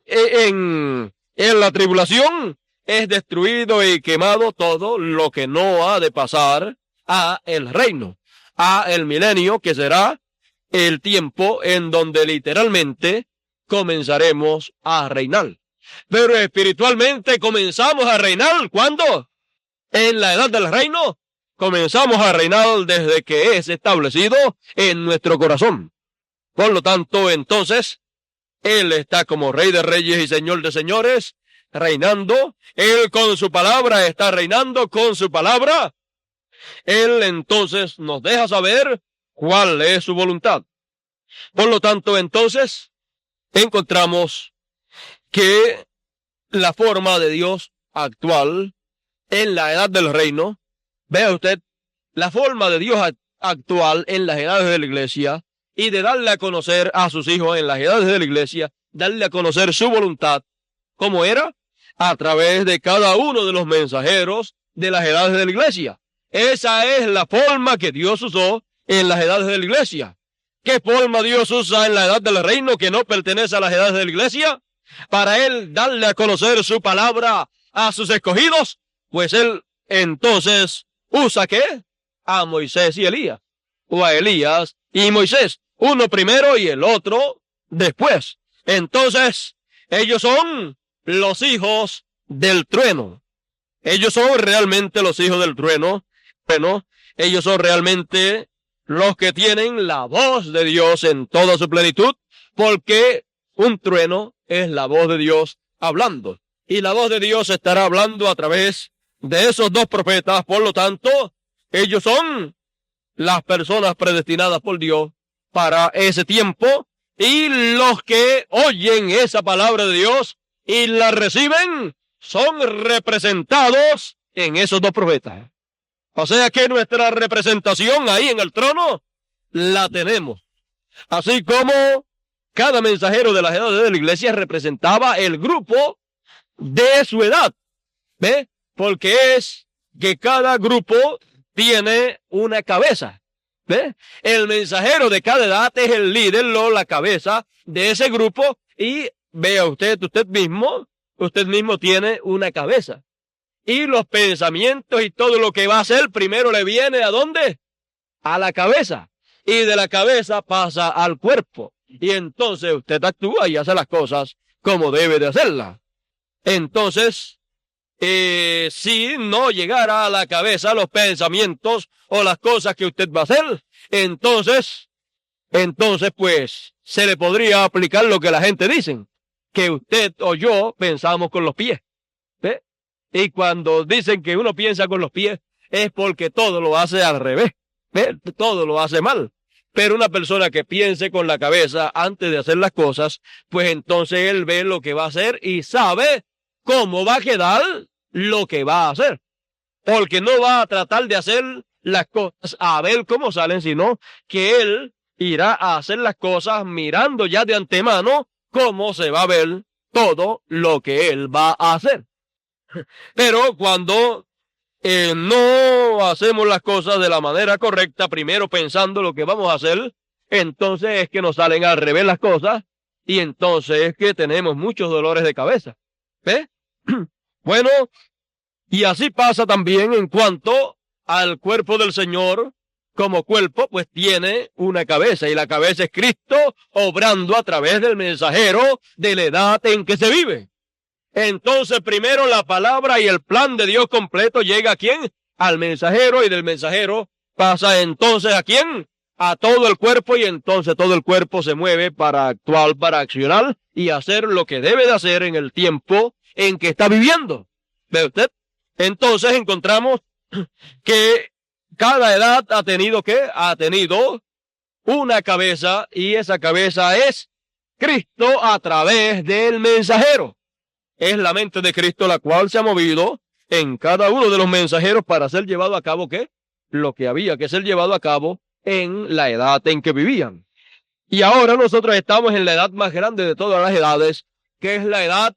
la tribulación es destruido y quemado todo lo que no ha de pasar a el reino, a el milenio, que será el tiempo en donde literalmente comenzaremos a reinar. Pero espiritualmente comenzamos a reinar, ¿cuándo? En la edad del reino. Comenzamos a reinar desde que es establecido en nuestro corazón. Por lo tanto, entonces, Él está como Rey de Reyes y Señor de Señores, reinando. Él con su palabra está reinando con su palabra. Él entonces nos deja saber cuál es su voluntad. Por lo tanto, entonces, encontramos que la forma de Dios actual en la edad del reino, vea usted, la forma de Dios actual en las edades de la iglesia, y de darle a conocer a sus hijos en las edades de la iglesia, darle a conocer su voluntad, ¿cómo era? A través de cada uno de los mensajeros de las edades de la iglesia. Esa es la forma que Dios usó en las edades de la iglesia. ¿Qué forma Dios usa en la edad del reino que no pertenece a las edades de la iglesia? Para Él darle a conocer su palabra a sus escogidos, pues Él entonces usa ¿qué? A Moisés y Elías, o a Elías y Moisés, uno primero y el otro después. Entonces, ellos son los hijos del trueno. Ellos son realmente los hijos del trueno. Bueno, ellos son realmente los que tienen la voz de Dios en toda su plenitud, porque un trueno es la voz de Dios hablando. Y la voz de Dios estará hablando a través de esos dos profetas. Por lo tanto, ellos son las personas predestinadas por Dios para ese tiempo. Y los que oyen esa palabra de Dios y la reciben son representados en esos dos profetas. O sea que nuestra representación ahí en el trono la tenemos. Así como cada mensajero de las edades de la iglesia representaba el grupo de su edad. ¿Ve? Porque es que cada grupo tiene una cabeza. ¿Ve? El mensajero de cada edad es el líder o la cabeza de ese grupo. Y vea usted mismo tiene una cabeza. Y los pensamientos y todo lo que va a hacer primero le viene ¿a dónde? A la cabeza. Y de la cabeza pasa al cuerpo. Y entonces usted actúa y hace las cosas como debe de hacerlas. Entonces, si no llegara a la cabeza los pensamientos o las cosas que usted va a hacer, entonces pues se le podría aplicar lo que la gente dice, que usted o yo pensamos con los pies. ¿Ve? Y cuando dicen que uno piensa con los pies es porque todo lo hace al revés. ¿Ve? Todo lo hace mal. Pero una persona que piense con la cabeza antes de hacer las cosas, pues entonces él ve lo que va a hacer y sabe cómo va a quedar lo que va a hacer. Porque no va a tratar de hacer las cosas a ver cómo salen, sino que él irá a hacer las cosas mirando ya de antemano cómo se va a ver todo lo que él va a hacer. Pero cuando no hacemos las cosas de la manera correcta, primero pensando lo que vamos a hacer, entonces es que nos salen al revés las cosas y entonces es que tenemos muchos dolores de cabeza. ¿Ve? Bueno, y así pasa también en cuanto al cuerpo del Señor. Como cuerpo, pues tiene una cabeza y la cabeza es Cristo obrando a través del mensajero de la edad en que se vive. Entonces primero la palabra y el plan de Dios completo llega ¿a quién? Al mensajero, y del mensajero pasa entonces ¿a quién? A todo el cuerpo, y entonces todo el cuerpo se mueve para actuar, para accionar y hacer lo que debe de hacer en el tiempo en que está viviendo. ¿Ve usted? Entonces encontramos que cada edad ha tenido ¿qué? Ha tenido una cabeza, y esa cabeza es Cristo a través del mensajero. Es la mente de Cristo la cual se ha movido en cada uno de los mensajeros para ser llevado a cabo ¿qué? Lo que había que ser llevado a cabo en la edad en que vivían. Y ahora nosotros estamos en la edad más grande de todas las edades, que es la edad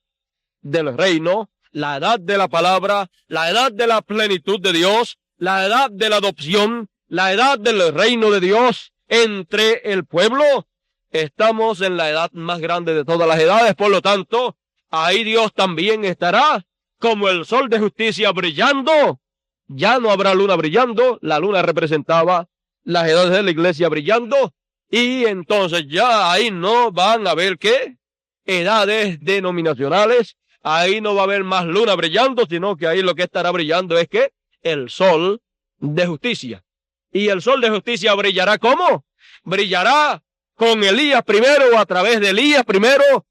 del reino, la edad de la palabra, la edad de la plenitud de Dios, la edad de la adopción, la edad del reino de Dios entre el pueblo. Estamos en la edad más grande de todas las edades, por lo tanto, ahí Dios también estará como el sol de justicia brillando. Ya no habrá luna brillando, la luna representaba las edades de la iglesia brillando, y entonces ya ahí no van a haber ¿qué? Edades denominacionales, ahí no va a haber más luna brillando, sino que ahí lo que estará brillando es ¿qué? El sol de justicia. Y el sol de justicia brillará ¿cómo? Brillará con Elías primero, o a través de Elías primero,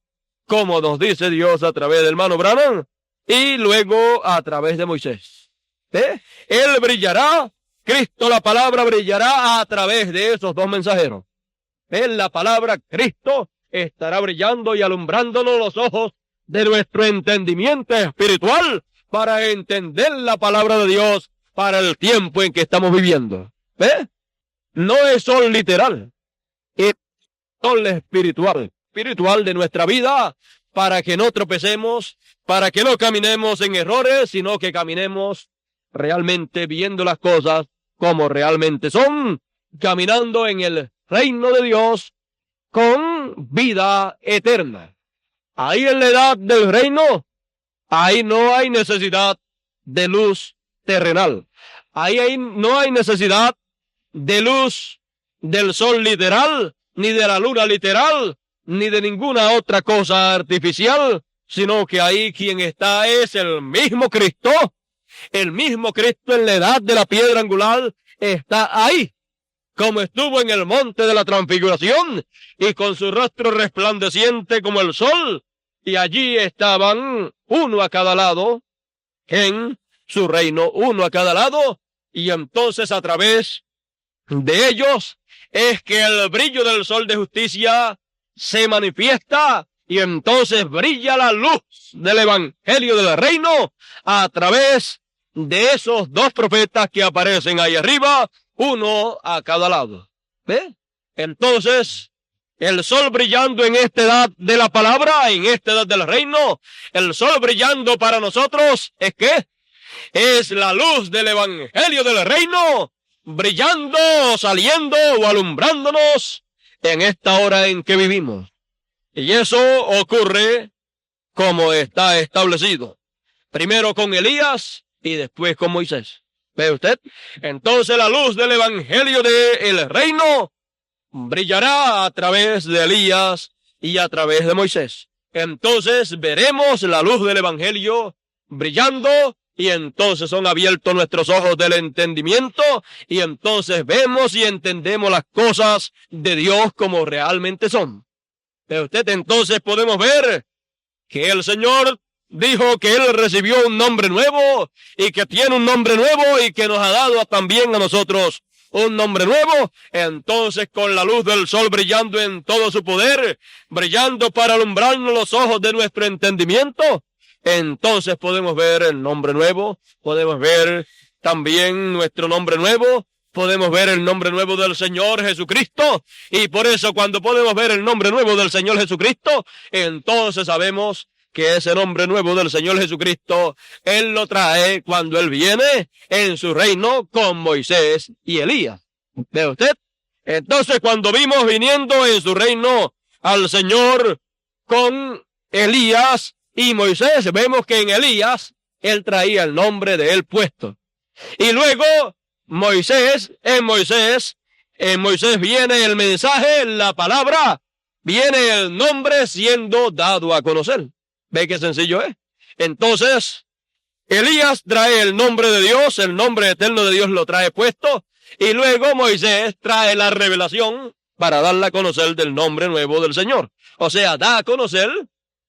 como nos dice Dios a través del hermano Branham, y luego a través de Moisés. Él brillará, Cristo la palabra brillará a través de esos dos mensajeros. La palabra Cristo estará brillando y alumbrándonos los ojos de nuestro entendimiento espiritual para entender la palabra de Dios para el tiempo en que estamos viviendo. No es sol literal, es sol espiritual de nuestra vida, para que no tropecemos, para que no caminemos en errores, sino que caminemos realmente viendo las cosas como realmente son, caminando en el reino de Dios con vida eterna. Ahí en la edad del reino, ahí no hay necesidad de luz terrenal. Ahí no hay necesidad de luz del sol literal, ni de la luna literal, ni de ninguna otra cosa artificial, sino que ahí quien está es el mismo Cristo. El mismo Cristo en la edad de la piedra angular está ahí, como estuvo en el monte de la transfiguración, y con su rostro resplandeciente como el sol, y allí estaban uno a cada lado en su reino, uno a cada lado, y entonces a través de ellos es que el brillo del sol de justicia se manifiesta, y entonces brilla la luz del evangelio del reino a través de esos dos profetas que aparecen ahí arriba, uno a cada lado. ¿Ve? Entonces, el sol brillando en esta edad de la palabra, en esta edad del reino, el sol brillando para nosotros, ¿es qué? Es la luz del evangelio del reino, brillando, saliendo o alumbrándonos en esta hora en que vivimos. Y eso ocurre como está establecido. Primero con Elías y después con Moisés. ¿Ve usted? Entonces la luz del evangelio del reino brillará a través de Elías y a través de Moisés. Entonces veremos la luz del evangelio brillando, y entonces son abiertos nuestros ojos del entendimiento, y entonces vemos y entendemos las cosas de Dios como realmente son. ¿Ve usted? Entonces podemos ver que el Señor dijo que Él recibió un nombre nuevo, y que tiene un nombre nuevo, y que nos ha dado también a nosotros un nombre nuevo. Entonces, con la luz del sol brillando en todo su poder, brillando para alumbrarnos los ojos de nuestro entendimiento, entonces podemos ver el nombre nuevo, podemos ver también nuestro nombre nuevo, podemos ver el nombre nuevo del Señor Jesucristo, y por eso cuando podemos ver el nombre nuevo del Señor Jesucristo, entonces sabemos que ese nombre nuevo del Señor Jesucristo, Él lo trae cuando Él viene en su reino con Moisés y Elías. ¿Ve usted? Entonces, cuando vimos viniendo en su reino al Señor con Elías y Moisés, vemos que en Elías Él traía el nombre de Él puesto. Y luego en Moisés viene el mensaje, la palabra, viene el nombre siendo dado a conocer. ¿Ve qué sencillo es? Entonces, Elías trae el nombre de Dios, el nombre eterno de Dios lo trae puesto, y luego Moisés trae la revelación para darla a conocer del nombre nuevo del Señor. O sea, da a conocer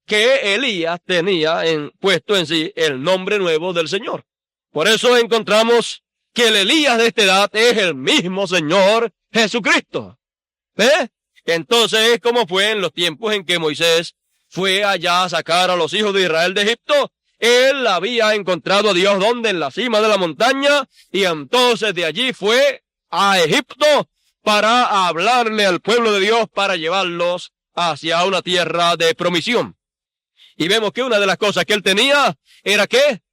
que Elías tenía puesto en sí el nombre nuevo del Señor. Por eso encontramos que el Elías de esta edad es el mismo Señor Jesucristo. ¿Ve? Entonces es como fue en los tiempos en que Moisés fue allá a sacar a los hijos de Israel de Egipto. Él había encontrado a Dios donde, en la cima de la montaña, y entonces de allí fue a Egipto para hablarle al pueblo de Dios, para llevarlos hacia una tierra de promisión. Y vemos que una de las cosas que él tenía era ¿qué?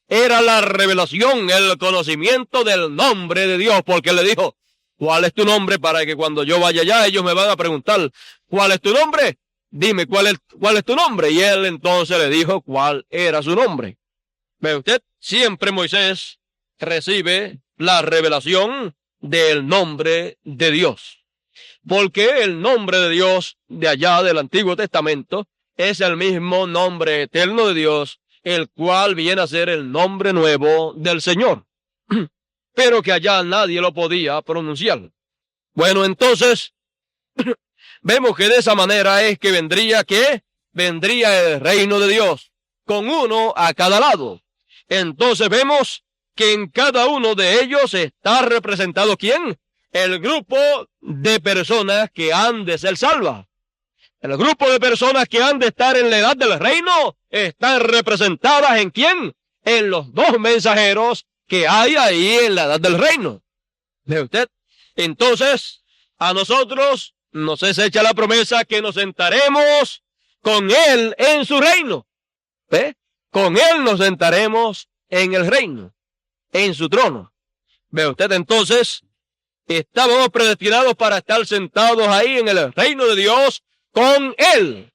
Era la revelación, el conocimiento del nombre de Dios, porque él le dijo, ¿cuál es tu nombre? Para que cuando yo vaya allá, ellos me van a preguntar, ¿cuál es tu nombre? Dime, ¿cuál es tu nombre? Y él entonces le dijo cuál era su nombre. ¿Ve usted? Siempre Moisés recibe la revelación del nombre de Dios. Porque el nombre de Dios de allá del Antiguo Testamento es el mismo nombre eterno de Dios, el cual viene a ser el nombre nuevo del Señor. Pero que allá nadie lo podía pronunciar. Bueno, entonces, vemos que de esa manera es que vendría el reino de Dios, con uno a cada lado. Entonces vemos que en cada uno de ellos está representado ¿quién? El grupo de personas que han de ser salvas. El grupo de personas que han de estar en la edad del reino están representadas ¿en quién? En los dos mensajeros que hay ahí en la edad del reino. ¿Ve usted? Entonces, a nosotros nos es hecha la promesa que nos sentaremos con Él en su reino. ¿Ve? Con Él nos sentaremos en el reino, en su trono. ¿Ve usted? Entonces, estábamos predestinados para estar sentados ahí en el reino de Dios con Él.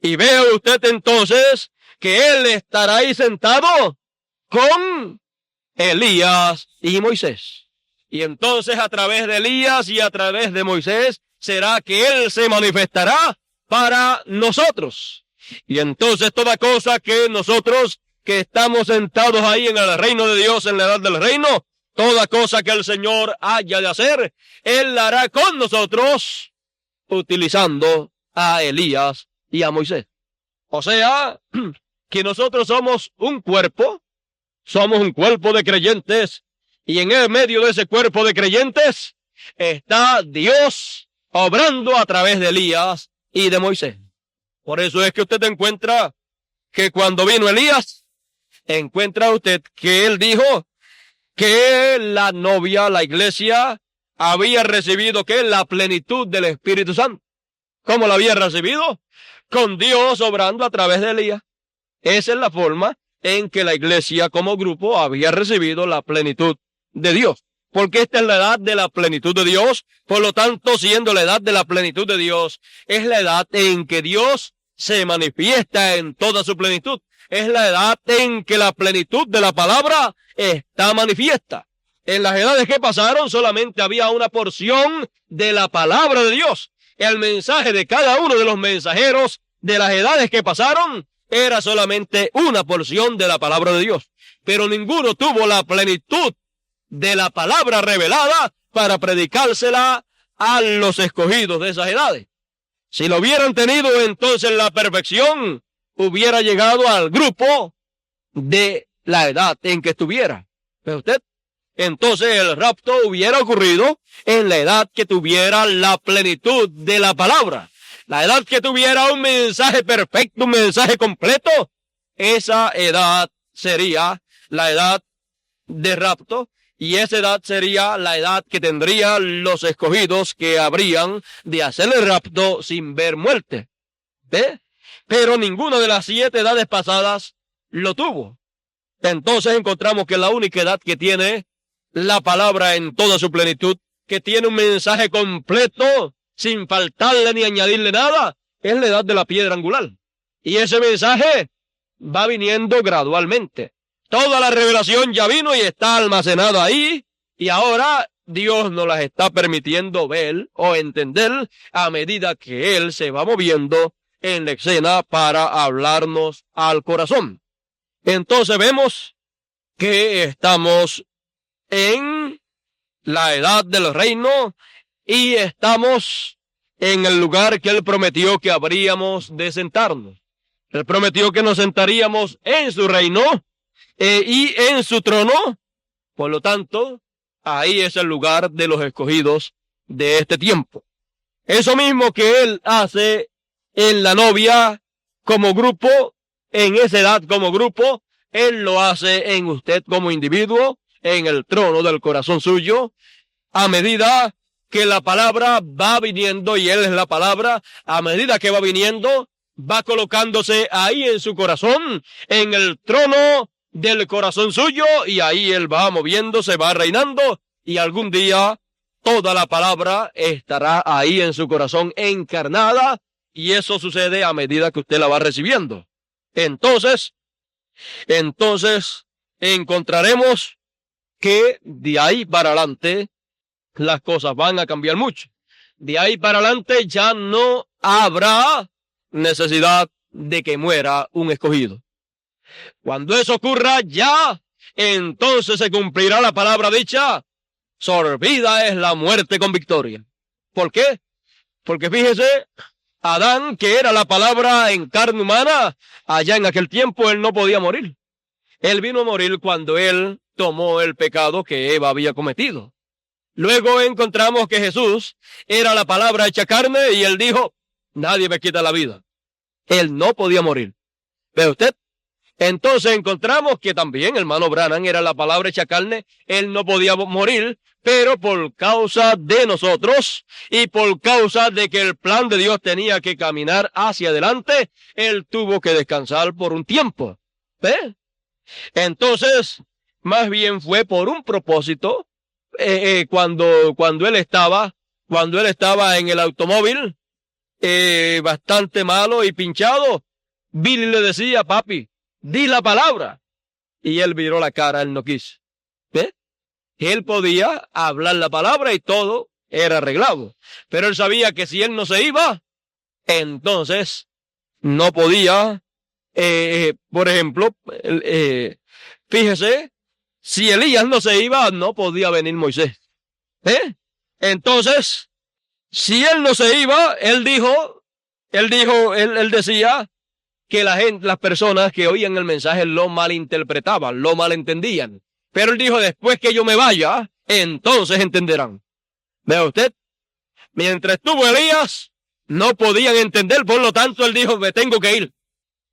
Y ve usted entonces que Él estará ahí sentado con Elías y Moisés. Y entonces a través de Elías y a través de Moisés será que Él se manifestará para nosotros. Y entonces toda cosa que nosotros que estamos sentados ahí en el reino de Dios, en la edad del reino, toda cosa que el Señor haya de hacer, Él la hará con nosotros, utilizando a Elías y a Moisés. O sea, que nosotros somos un cuerpo de creyentes, y en el medio de ese cuerpo de creyentes está Dios obrando a través de Elías y de Moisés. Por eso es que usted encuentra que cuando vino Elías, encuentra usted que él dijo que la novia, la iglesia, había recibido que la plenitud del Espíritu Santo. ¿Cómo la había recibido? Con Dios obrando a través de Elías. Esa es la forma en que la iglesia como grupo había recibido la plenitud de Dios. Porque esta es la edad de la plenitud de Dios. Por lo tanto, siendo la edad de la plenitud de Dios, es la edad en que Dios se manifiesta en toda su plenitud. Es la edad en que la plenitud de la palabra está manifiesta. En las edades que pasaron solamente había una porción de la palabra de Dios. El mensaje de cada uno de los mensajeros de las edades que pasaron era solamente una porción de la palabra de Dios. Pero ninguno tuvo la plenitud de la palabra revelada para predicársela a los escogidos de esas edades. Si lo hubieran tenido, entonces la perfección hubiera llegado al grupo de la edad en que estuviera. ¿Ve usted? Entonces el rapto hubiera ocurrido en la edad que tuviera la plenitud de la palabra. La edad que tuviera un mensaje perfecto, un mensaje completo. Esa edad sería la edad de rapto. Y esa edad sería la edad que tendrían los escogidos que habrían de hacer el rapto sin ver muerte. ¿Ve? Pero ninguna de las 7 edades pasadas lo tuvo. Entonces encontramos que la única edad que tiene la palabra en toda su plenitud, que tiene un mensaje completo, sin faltarle ni añadirle nada, es la edad de la piedra angular. Y ese mensaje va viniendo gradualmente. Toda la revelación ya vino y está almacenada ahí, y ahora Dios nos las está permitiendo ver o entender a medida que Él se va moviendo en la escena para hablarnos al corazón. Entonces vemos que estamos en la edad del reino y estamos en el lugar que Él prometió que habríamos de sentarnos. Él prometió que nos sentaríamos en su reino y en su trono. Por lo tanto, ahí es el lugar de los escogidos de este tiempo. Eso mismo que Él hace en la novia como grupo, en esa edad como grupo, Él lo hace en usted como individuo, en el trono del corazón suyo, a medida que la palabra va viniendo, y Él es la palabra, a medida que va viniendo, va colocándose ahí en su corazón, en el trono del corazón suyo, y ahí Él va moviéndose, va reinando, y algún día toda la palabra estará ahí en su corazón encarnada, y eso sucede a medida que usted la va recibiendo. Entonces encontraremos que de ahí para adelante las cosas van a cambiar mucho. De ahí para adelante ya no habrá necesidad de que muera un escogido. Cuando eso ocurra ya, entonces se cumplirá la palabra dicha: sorbida es la muerte con victoria. ¿Por qué? Porque fíjese, Adán, que era la palabra en carne humana, allá en aquel tiempo él no podía morir. Él vino a morir cuando él tomó el pecado que Eva había cometido. Luego encontramos que Jesús era la palabra hecha carne y él dijo: nadie me quita la vida. Él no podía morir. ¿Ve usted? Entonces encontramos que también el hermano Branham era la palabra hecha carne. Él no podía morir, pero por causa de nosotros y por causa de que el plan de Dios tenía que caminar hacia adelante, él tuvo que descansar por un tiempo. ¿Ve? Entonces, más bien fue por un propósito. Cuando él estaba en el automóvil, bastante malo y pinchado, Billy le decía: papi, di la palabra. Y él viró la cara, él no quiso. ¿Ve? Él podía hablar la palabra y todo era arreglado. Pero él sabía que si él no se iba, entonces no podía, por ejemplo, fíjese, si Elías no se iba, no podía venir Moisés. Entonces, si él no se iba, él decía que las personas que oían el mensaje lo malinterpretaban, lo malentendían. Pero él dijo, después que yo me vaya, entonces entenderán. ¿Ve usted? Mientras estuvo Elías, no podían entender, por lo tanto él dijo, me tengo que ir.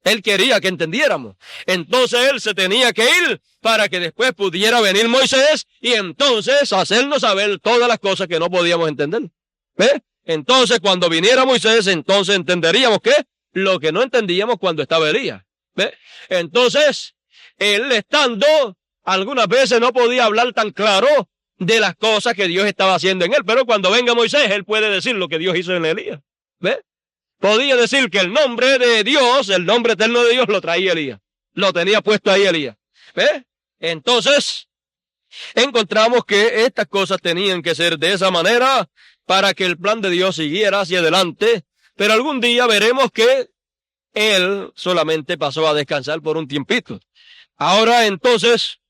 Él quería que entendiéramos. Entonces él se tenía que ir para que después pudiera venir Moisés y entonces hacernos saber todas las cosas que no podíamos entender. ¿Ve? Entonces cuando viniera Moisés, entonces entenderíamos que lo que no entendíamos cuando estaba Elías. ¿Ve? Entonces, él estando, algunas veces no podía hablar tan claro de las cosas que Dios estaba haciendo en él, pero cuando venga Moisés, él puede decir lo que Dios hizo en Elías. ¿Ve? Podía decir que el nombre de Dios, el nombre eterno de Dios, lo traía Elías. Lo tenía puesto ahí Elías. ¿Ve? Entonces, encontramos que estas cosas tenían que ser de esa manera para que el plan de Dios siguiera hacia adelante, pero algún día veremos que él solamente pasó a descansar por un tiempito. Ahora entonces,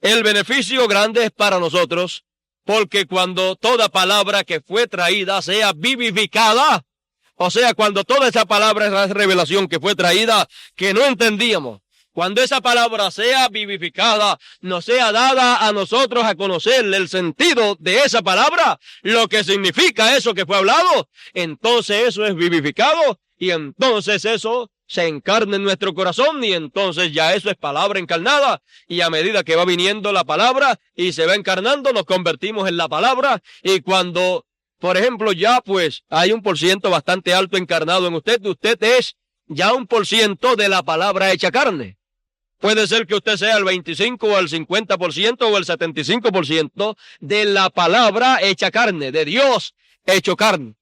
el beneficio grande es para nosotros, porque cuando toda palabra que fue traída sea vivificada, o sea, cuando toda esa palabra, esa revelación que fue traída, que no entendíamos, cuando esa palabra sea vivificada, nos sea dada a nosotros a conocer el sentido de esa palabra, lo que significa eso que fue hablado, entonces eso es vivificado y entonces eso se encarna en nuestro corazón y entonces ya eso es palabra encarnada y a medida que va viniendo la palabra y se va encarnando, nos convertimos en la palabra y cuando, por ejemplo, ya pues hay 1% bastante alto encarnado en usted es ya 1% de la palabra hecha carne. Puede ser que usted sea el 25 o el 50% o el 75% de la palabra hecha carne, de Dios hecho carne.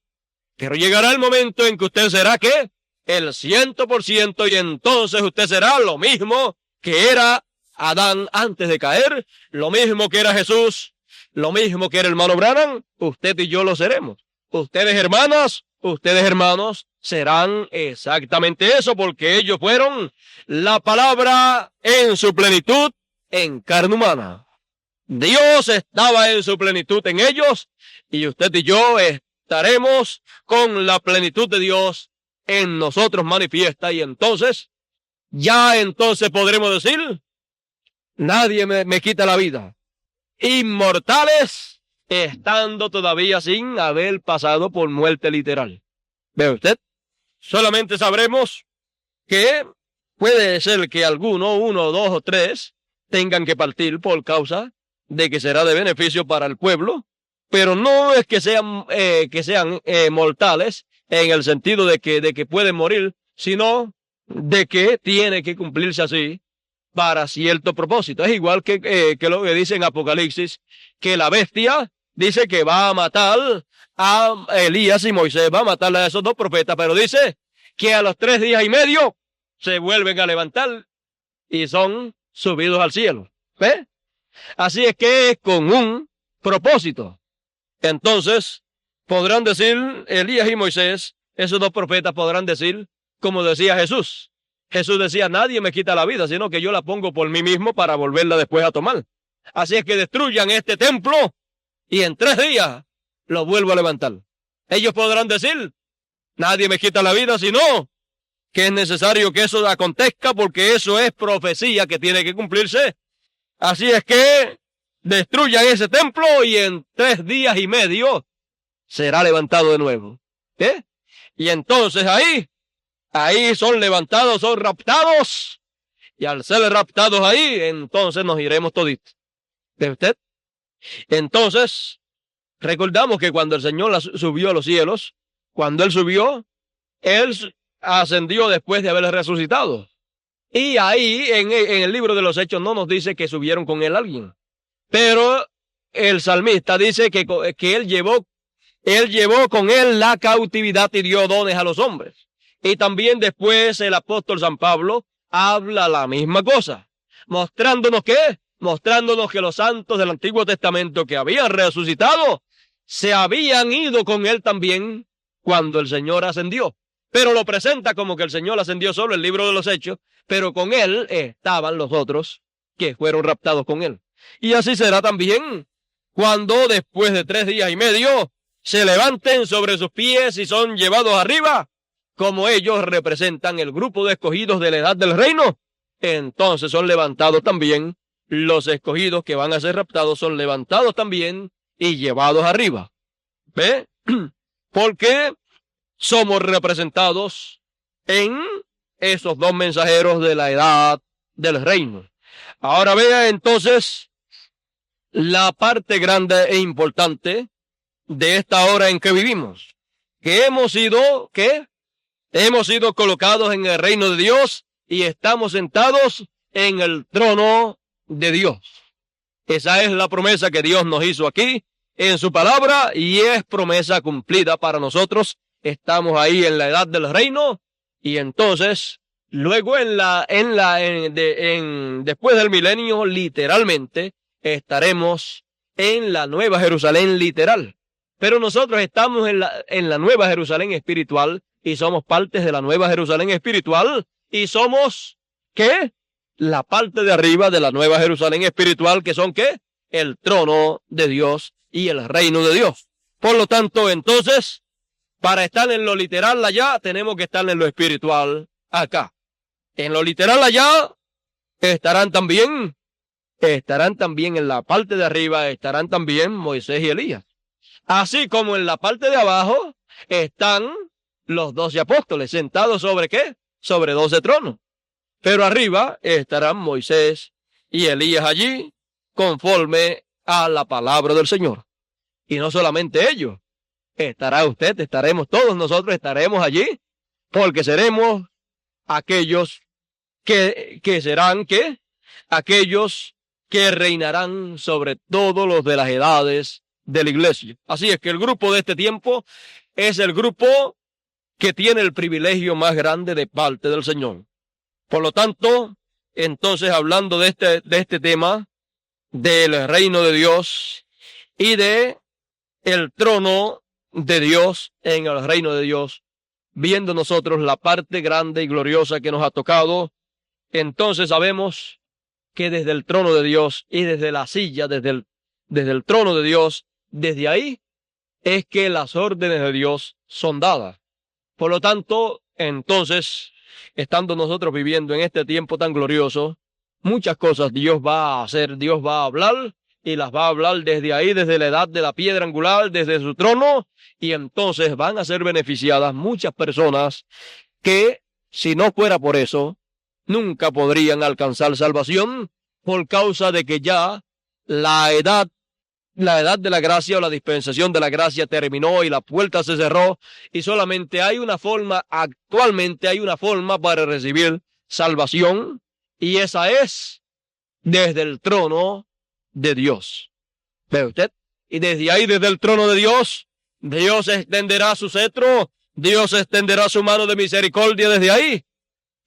Pero llegará el momento en que usted será, ¿qué? El 100% y entonces usted será lo mismo que era Adán antes de caer, lo mismo que era Jesús, lo mismo que era el hermano Branham, usted y yo lo seremos. Ustedes hermanas, ustedes hermanos, serán exactamente eso porque ellos fueron la palabra en su plenitud en carne humana. Dios estaba en su plenitud en ellos y usted y yo estaremos con la plenitud de Dios en nosotros manifiesta y entonces, ya entonces podremos decir, nadie me quita la vida. Inmortales, estando todavía sin haber pasado por muerte literal. ¿Ve usted? Solamente sabremos que puede ser que alguno, 1, 2 o 3, tengan que partir por causa de que será de beneficio para el pueblo, pero no es que sean mortales en el sentido de que pueden morir, sino de que tiene que cumplirse así para cierto propósito. Es igual que lo que dice en Apocalipsis, que la bestia dice que va a matar a Elías y Moisés, va a matar a esos dos profetas, pero dice que a los 3 días y medio se vuelven a levantar y son subidos al cielo. ¿Ve? Así es que es con un propósito. Entonces, podrán decir Elías y Moisés, esos dos profetas podrán decir, como decía Jesús. Jesús decía, nadie me quita la vida, sino que yo la pongo por mí mismo para volverla después a tomar. Así es que destruyan este templo y en 3 días lo vuelvo a levantar. Ellos podrán decir, nadie me quita la vida, sino que es necesario que eso acontezca porque eso es profecía que tiene que cumplirse. Así es que destruyan ese templo y en 3 días y medio será levantado de nuevo. ¿Eh? Y entonces ahí son levantados, son raptados. Y al ser raptados ahí, entonces nos iremos toditos. ¿Ve usted? Entonces, recordamos que cuando el Señor subió a los cielos, cuando Él subió, Él ascendió después de haber resucitado. Y ahí, en el libro de los Hechos, no nos dice que subieron con Él alguien. Pero el salmista dice que Él llevó con Él la cautividad y dio dones a los hombres. Y también después el apóstol San Pablo habla la misma cosa. Mostrándonos que los santos del Antiguo Testamento que habían resucitado se habían ido con Él también cuando el Señor ascendió. Pero lo presenta como que el Señor ascendió solo en el libro de los Hechos, pero con Él estaban los otros que fueron raptados con Él. Y así será también cuando después de 3 días y medio se levanten sobre sus pies y son llevados arriba. como ellos representan el grupo de escogidos de la edad del reino, entonces son levantados también los escogidos que van a ser raptados, son levantados también y llevados arriba. ¿Ve? Porque somos representados en esos dos mensajeros de la edad del reino. Ahora vea entonces la parte grande e importante de esta hora en que vivimos, que hemos sido colocados en el reino de Dios y estamos sentados en el trono de Dios. Esa es la promesa que Dios nos hizo aquí en su palabra y es promesa cumplida para nosotros. Estamos ahí en la edad del reino y entonces luego después del milenio literalmente estaremos en la Nueva Jerusalén literal. Pero nosotros estamos en la Nueva Jerusalén espiritual y somos partes de la Nueva Jerusalén espiritual y somos, ¿qué? La parte de arriba de la Nueva Jerusalén espiritual, que son, ¿qué? El trono de Dios y el reino de Dios. Por lo tanto, entonces, para estar en lo literal allá, tenemos que estar en lo espiritual acá. En lo literal allá estarán también en la parte de arriba, estarán también Moisés y Elías. Así como en la parte de abajo están los 12 apóstoles sentados sobre ¿qué? Sobre 12 tronos. Pero arriba estarán Moisés y Elías allí conforme a la palabra del Señor. Y no solamente ellos, estará usted, estaremos todos nosotros, estaremos allí, porque seremos aquellos que serán, ¿qué? Aquellos que reinarán sobre todos los de las edades de la iglesia. Así es que el grupo de este tiempo es el grupo que tiene el privilegio más grande de parte del Señor. Por lo tanto, entonces hablando de este tema, del reino de Dios y de el trono de Dios en el reino de Dios, viendo nosotros la parte grande y gloriosa que nos ha tocado, entonces sabemos que desde el trono de Dios y desde la silla, desde el trono de Dios, desde ahí es que las órdenes de Dios son dadas. Por lo tanto, entonces, estando nosotros viviendo en este tiempo tan glorioso, muchas cosas Dios va a hacer, Dios va a hablar, y las va a hablar desde ahí, desde la edad de la piedra angular, desde su trono, y entonces van a ser beneficiadas muchas personas que, si no fuera por eso, nunca podrían alcanzar salvación, por causa de que ya la edad de la gracia o la dispensación de la gracia terminó y la puerta se cerró, y solamente actualmente hay una forma para recibir salvación, y esa es desde el trono de Dios. ¿Ve usted? Y desde ahí, desde el trono de Dios, Dios extenderá su cetro, Dios extenderá su mano de misericordia desde ahí.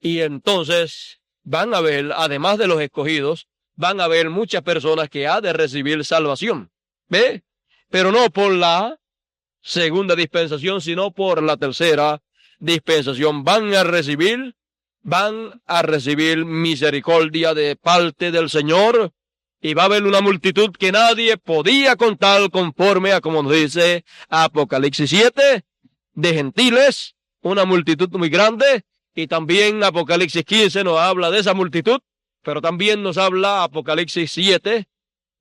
Y entonces van a ver, además de los escogidos, van a haber muchas personas que han de recibir salvación. ¿Ve? Pero no por la segunda dispensación, sino por la tercera dispensación. Van a recibir misericordia de parte del Señor, y va a haber una multitud que nadie podía contar, conforme a como nos dice Apocalipsis 7, de gentiles, una multitud muy grande. Y también Apocalipsis 15 nos habla de esa multitud, pero también nos habla Apocalipsis 7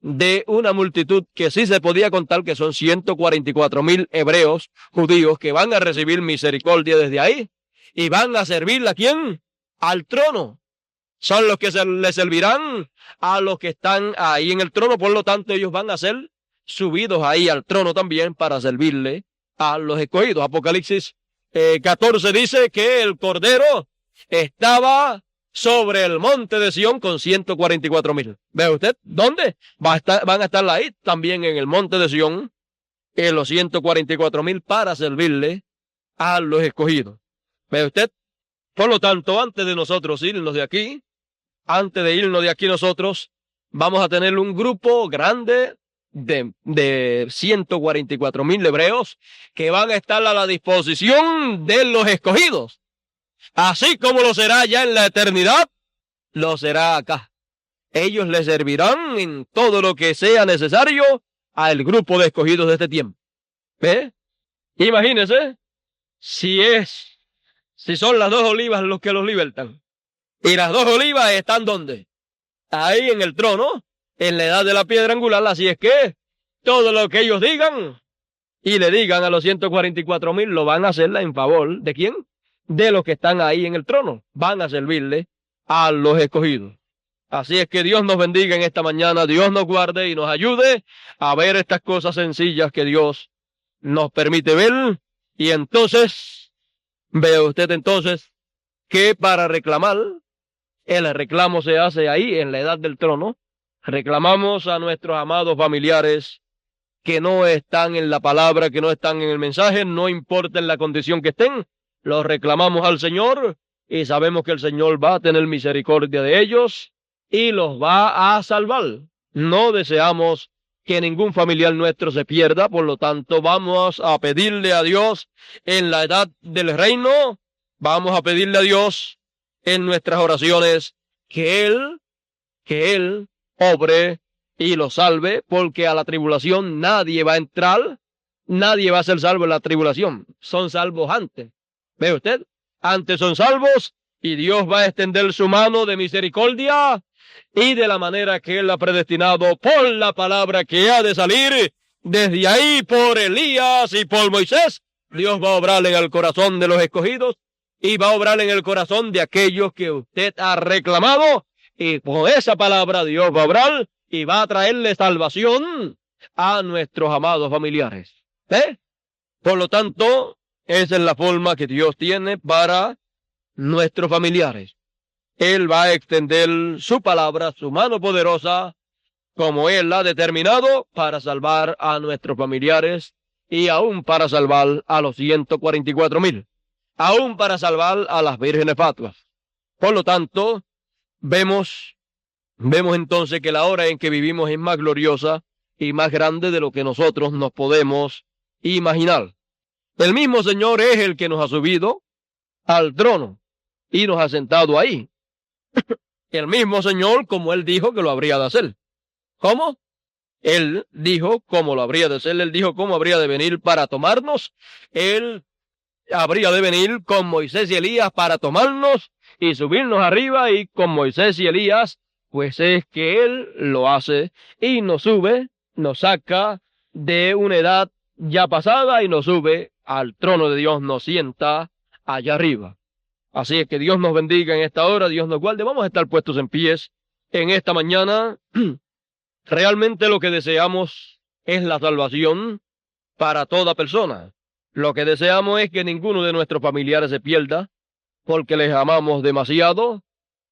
de una multitud que sí se podía contar, que son 144,000 hebreos, judíos, que van a recibir misericordia desde ahí, y van a servirle ¿a quién? Al trono. Son los que le servirán a los que están ahí en el trono, por lo tanto ellos van a ser subidos ahí al trono también para servirle a los escogidos. Apocalipsis 14 dice que el Cordero estaba sobre el monte de Sión con 144,000. ¿Ve usted? ¿Dónde? Van a estar ahí también en el monte de Sión, en los 144,000 para servirle a los escogidos. ¿Ve usted? Por lo tanto, antes de nosotros irnos de aquí, nosotros vamos a tener un grupo grande de 144,000 hebreos que van a estar a la disposición de los escogidos. Así como lo será ya en la eternidad, lo será acá. Ellos le servirán en todo lo que sea necesario al grupo de escogidos de este tiempo. ¿Ve? Imagínense si es Si son las dos olivas los que los libertan. Y las dos olivas están ¿dónde? Ahí en el trono, en la edad de la piedra angular. Así es que todo lo que ellos digan y le digan a los 144,000 lo van a hacer en favor ¿de quién? De los que están ahí en el trono. Van a servirle a los escogidos. Así es que Dios nos bendiga en esta mañana, Dios nos guarde y nos ayude a ver estas cosas sencillas que Dios nos permite ver. Y entonces, ve usted entonces que para reclamar, el reclamo se hace ahí en la edad del trono. Reclamamos a nuestros amados familiares que no están en la palabra, que no están en el mensaje, no importa en la condición que estén, los reclamamos al Señor y sabemos que el Señor va a tener misericordia de ellos y los va a salvar. No deseamos que ningún familiar nuestro se pierda, por lo tanto vamos a pedirle a Dios en la edad del reino, vamos a pedirle a Dios en nuestras oraciones que Él obre y lo salve, porque a la tribulación nadie va a entrar, nadie va a ser salvo en la tribulación, son salvos antes. ¿Ve usted? Antes son salvos y Dios va a extender su mano de misericordia y de la manera que Él ha predestinado por la palabra que ha de salir desde ahí por Elías y por Moisés. Dios va a obrar en el corazón de los escogidos y va a obrar en el corazón de aquellos que usted ha reclamado, y con esa palabra Dios va a obrar y va a traerle salvación a nuestros amados familiares. ¿Eh? Por lo tanto, esa es la forma que Dios tiene para nuestros familiares. Él va a extender su palabra, su mano poderosa, como Él ha determinado, para salvar a nuestros familiares y aún para salvar a los 144,000, aún para salvar a las vírgenes fatuas. Por lo tanto, vemos entonces que la hora en que vivimos es más gloriosa y más grande de lo que nosotros nos podemos imaginar. El mismo Señor es el que nos ha subido al trono y nos ha sentado ahí. El mismo Señor, como Él dijo que lo habría de hacer. ¿Cómo? Él dijo cómo lo habría de hacer. Él dijo cómo habría de venir para tomarnos. Él habría de venir con Moisés y Elías para tomarnos y subirnos arriba, y con Moisés y Elías, pues es que Él lo hace y nos sube, nos saca de una edad ya pasada y nos sube al trono de Dios, nos sienta allá arriba. Así es que Dios nos bendiga en esta hora, Dios nos guarde. Vamos a estar puestos en pies en esta mañana. Realmente lo que deseamos es la salvación para toda persona. Lo que deseamos es que ninguno de nuestros familiares se pierda, porque les amamos demasiado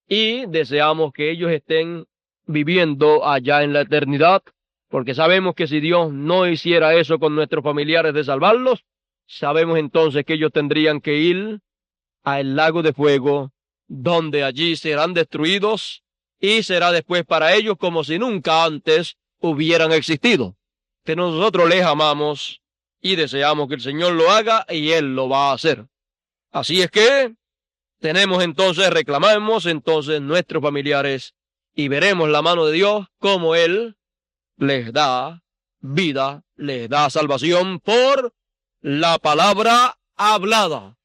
y deseamos que ellos estén viviendo allá en la eternidad, porque sabemos que si Dios no hiciera eso con nuestros familiares de salvarlos, sabemos entonces que ellos tendrían que ir al lago de fuego, donde allí serán destruidos y será después para ellos como si nunca antes hubieran existido. Pero nosotros les amamos y deseamos que el Señor lo haga y Él lo va a hacer. Así es que reclamamos entonces nuestros familiares y veremos la mano de Dios como Él les da vida, les da salvación por la palabra hablada,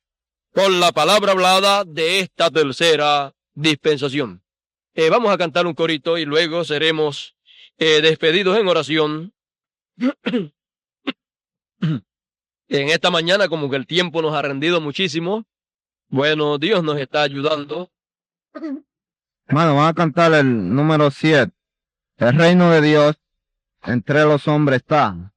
por la palabra hablada de esta tercera dispensación. Vamos a cantar un corito y luego seremos despedidos en oración. En esta mañana, como que el tiempo nos ha rendido muchísimo. Bueno, Dios nos está ayudando. Hermano, van a cantar el número 7. El reino de Dios entre los hombres está.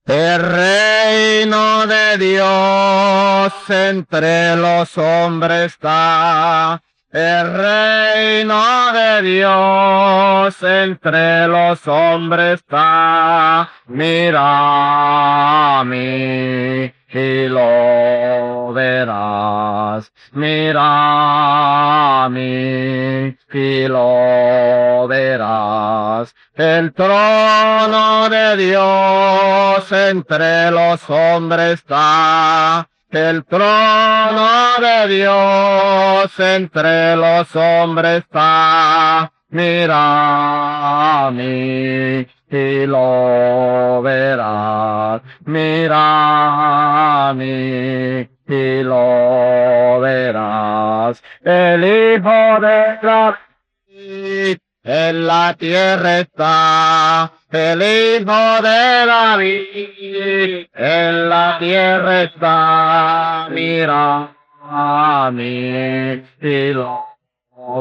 El reino de Dios entre los hombres está. El reino de Dios entre los hombres está. Mira a mí y lo verás. Mira a mí y lo verás. El trono de Dios entre los hombres está. El trono de Dios entre los hombres está. Mira a mí y lo verás. Mira a mí y lo verás. El Hijo de David en la tierra está. El Hijo de David en la tierra está. Mira a mí y lo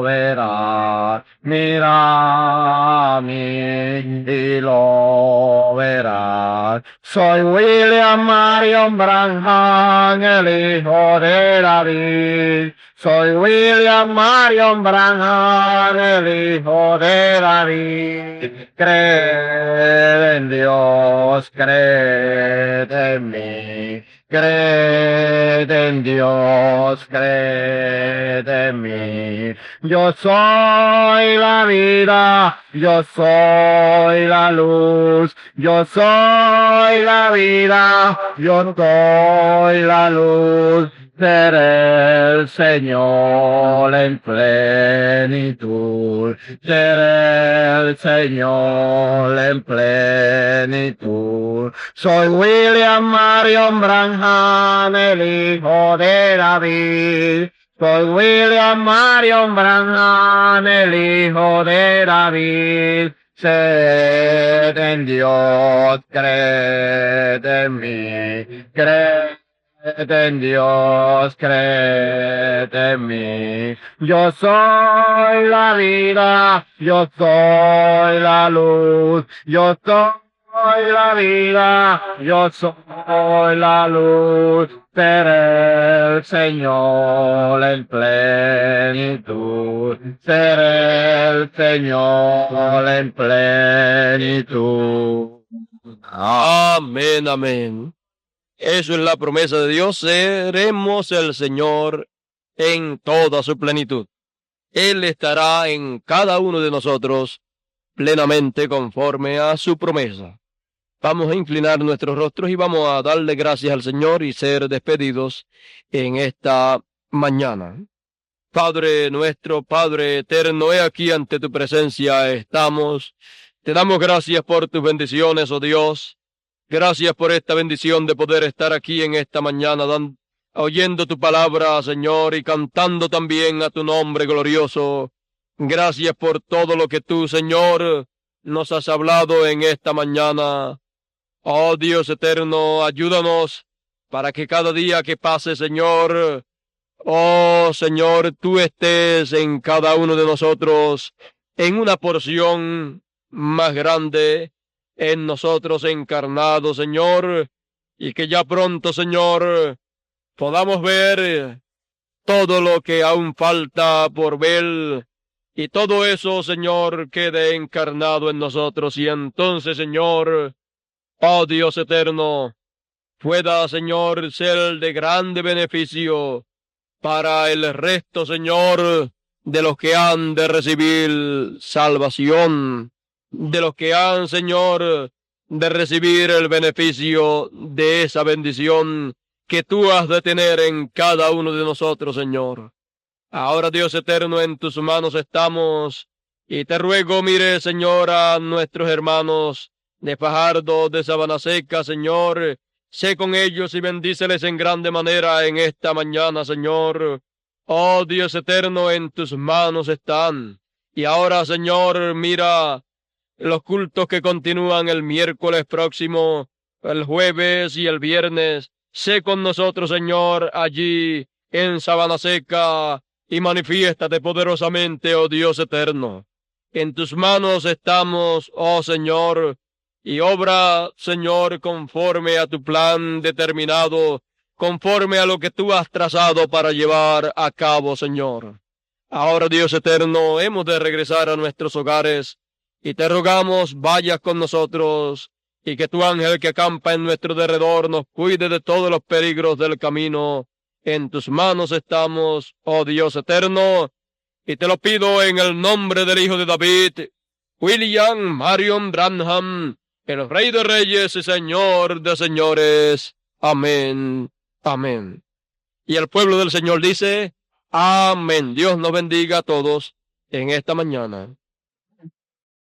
verás. Mira a mí y lo verás. Soy William Marion Branham, el Hijo de David. Soy William Marion Branham, el Hijo de David. Cree en Dios, cree en mí. Cree en Dios, cree en mí. Yo soy la vida, yo soy la luz, yo soy la vida, yo soy la luz. Seré el Señor en plenitud, seré el Señor en plenitud. Soy William Marion Branham, el Hijo de David. Soy William Marion Branham, el Hijo de David. Sed en Dios, creed en mí, creed en Dios, creed en mí. Yo soy la vida, yo soy la luz, yo soy la vida, yo soy la luz. Seré el Señor en plenitud, seré el Señor en plenitud. Amén, amén. Eso es la promesa de Dios. Seremos el Señor en toda su plenitud. Él estará en cada uno de nosotros plenamente conforme a su promesa. Vamos a inclinar nuestros rostros y vamos a darle gracias al Señor y ser despedidos en esta mañana. Padre nuestro, Padre eterno, he aquí ante tu presencia estamos. Te damos gracias por tus bendiciones, oh Dios. Gracias por esta bendición de poder estar aquí en esta mañana, oyendo tu palabra, Señor, y cantando también a tu nombre glorioso. Gracias por todo lo que tú, Señor, nos has hablado en esta mañana. Oh Dios eterno, ayúdanos para que cada día que pase, Señor, oh Señor, tú estés en cada uno de nosotros en una porción más grande, en nosotros encarnados, Señor, y que ya pronto, Señor, podamos ver todo lo que aún falta por ver, y todo eso, Señor, quede encarnado en nosotros, y entonces, Señor, oh Dios eterno, pueda, Señor, ser de grande beneficio para el resto, Señor, de los que han de recibir salvación, de los que han, Señor, de recibir el beneficio de esa bendición que tú has de tener en cada uno de nosotros, Señor. Ahora, Dios eterno, en tus manos estamos, y te ruego, mire, Señor, a nuestros hermanos de Fajardo, de Sabana Seca, Señor, sé con ellos y bendíceles en grande manera en esta mañana, Señor. Oh, Dios eterno, en tus manos están. Y ahora, Señor, mira los cultos que continúan el miércoles próximo, el jueves y el viernes. Sé con nosotros, Señor, allí en Sabana Seca, y manifiéstate poderosamente, oh Dios eterno. En tus manos estamos, oh Señor, y obra, Señor, conforme a tu plan determinado, conforme a lo que tú has trazado para llevar a cabo, Señor. Ahora, Dios eterno, hemos de regresar a nuestros hogares, y te rogamos, vayas con nosotros, y que tu ángel que acampa en nuestro derredor nos cuide de todos los peligros del camino. En tus manos estamos, oh Dios eterno, y te lo pido en el nombre del Hijo de David, William Marion Branham, el Rey de Reyes y Señor de Señores. Amén. Amén. Y el pueblo del Señor dice, amén. Dios nos bendiga a todos en esta mañana.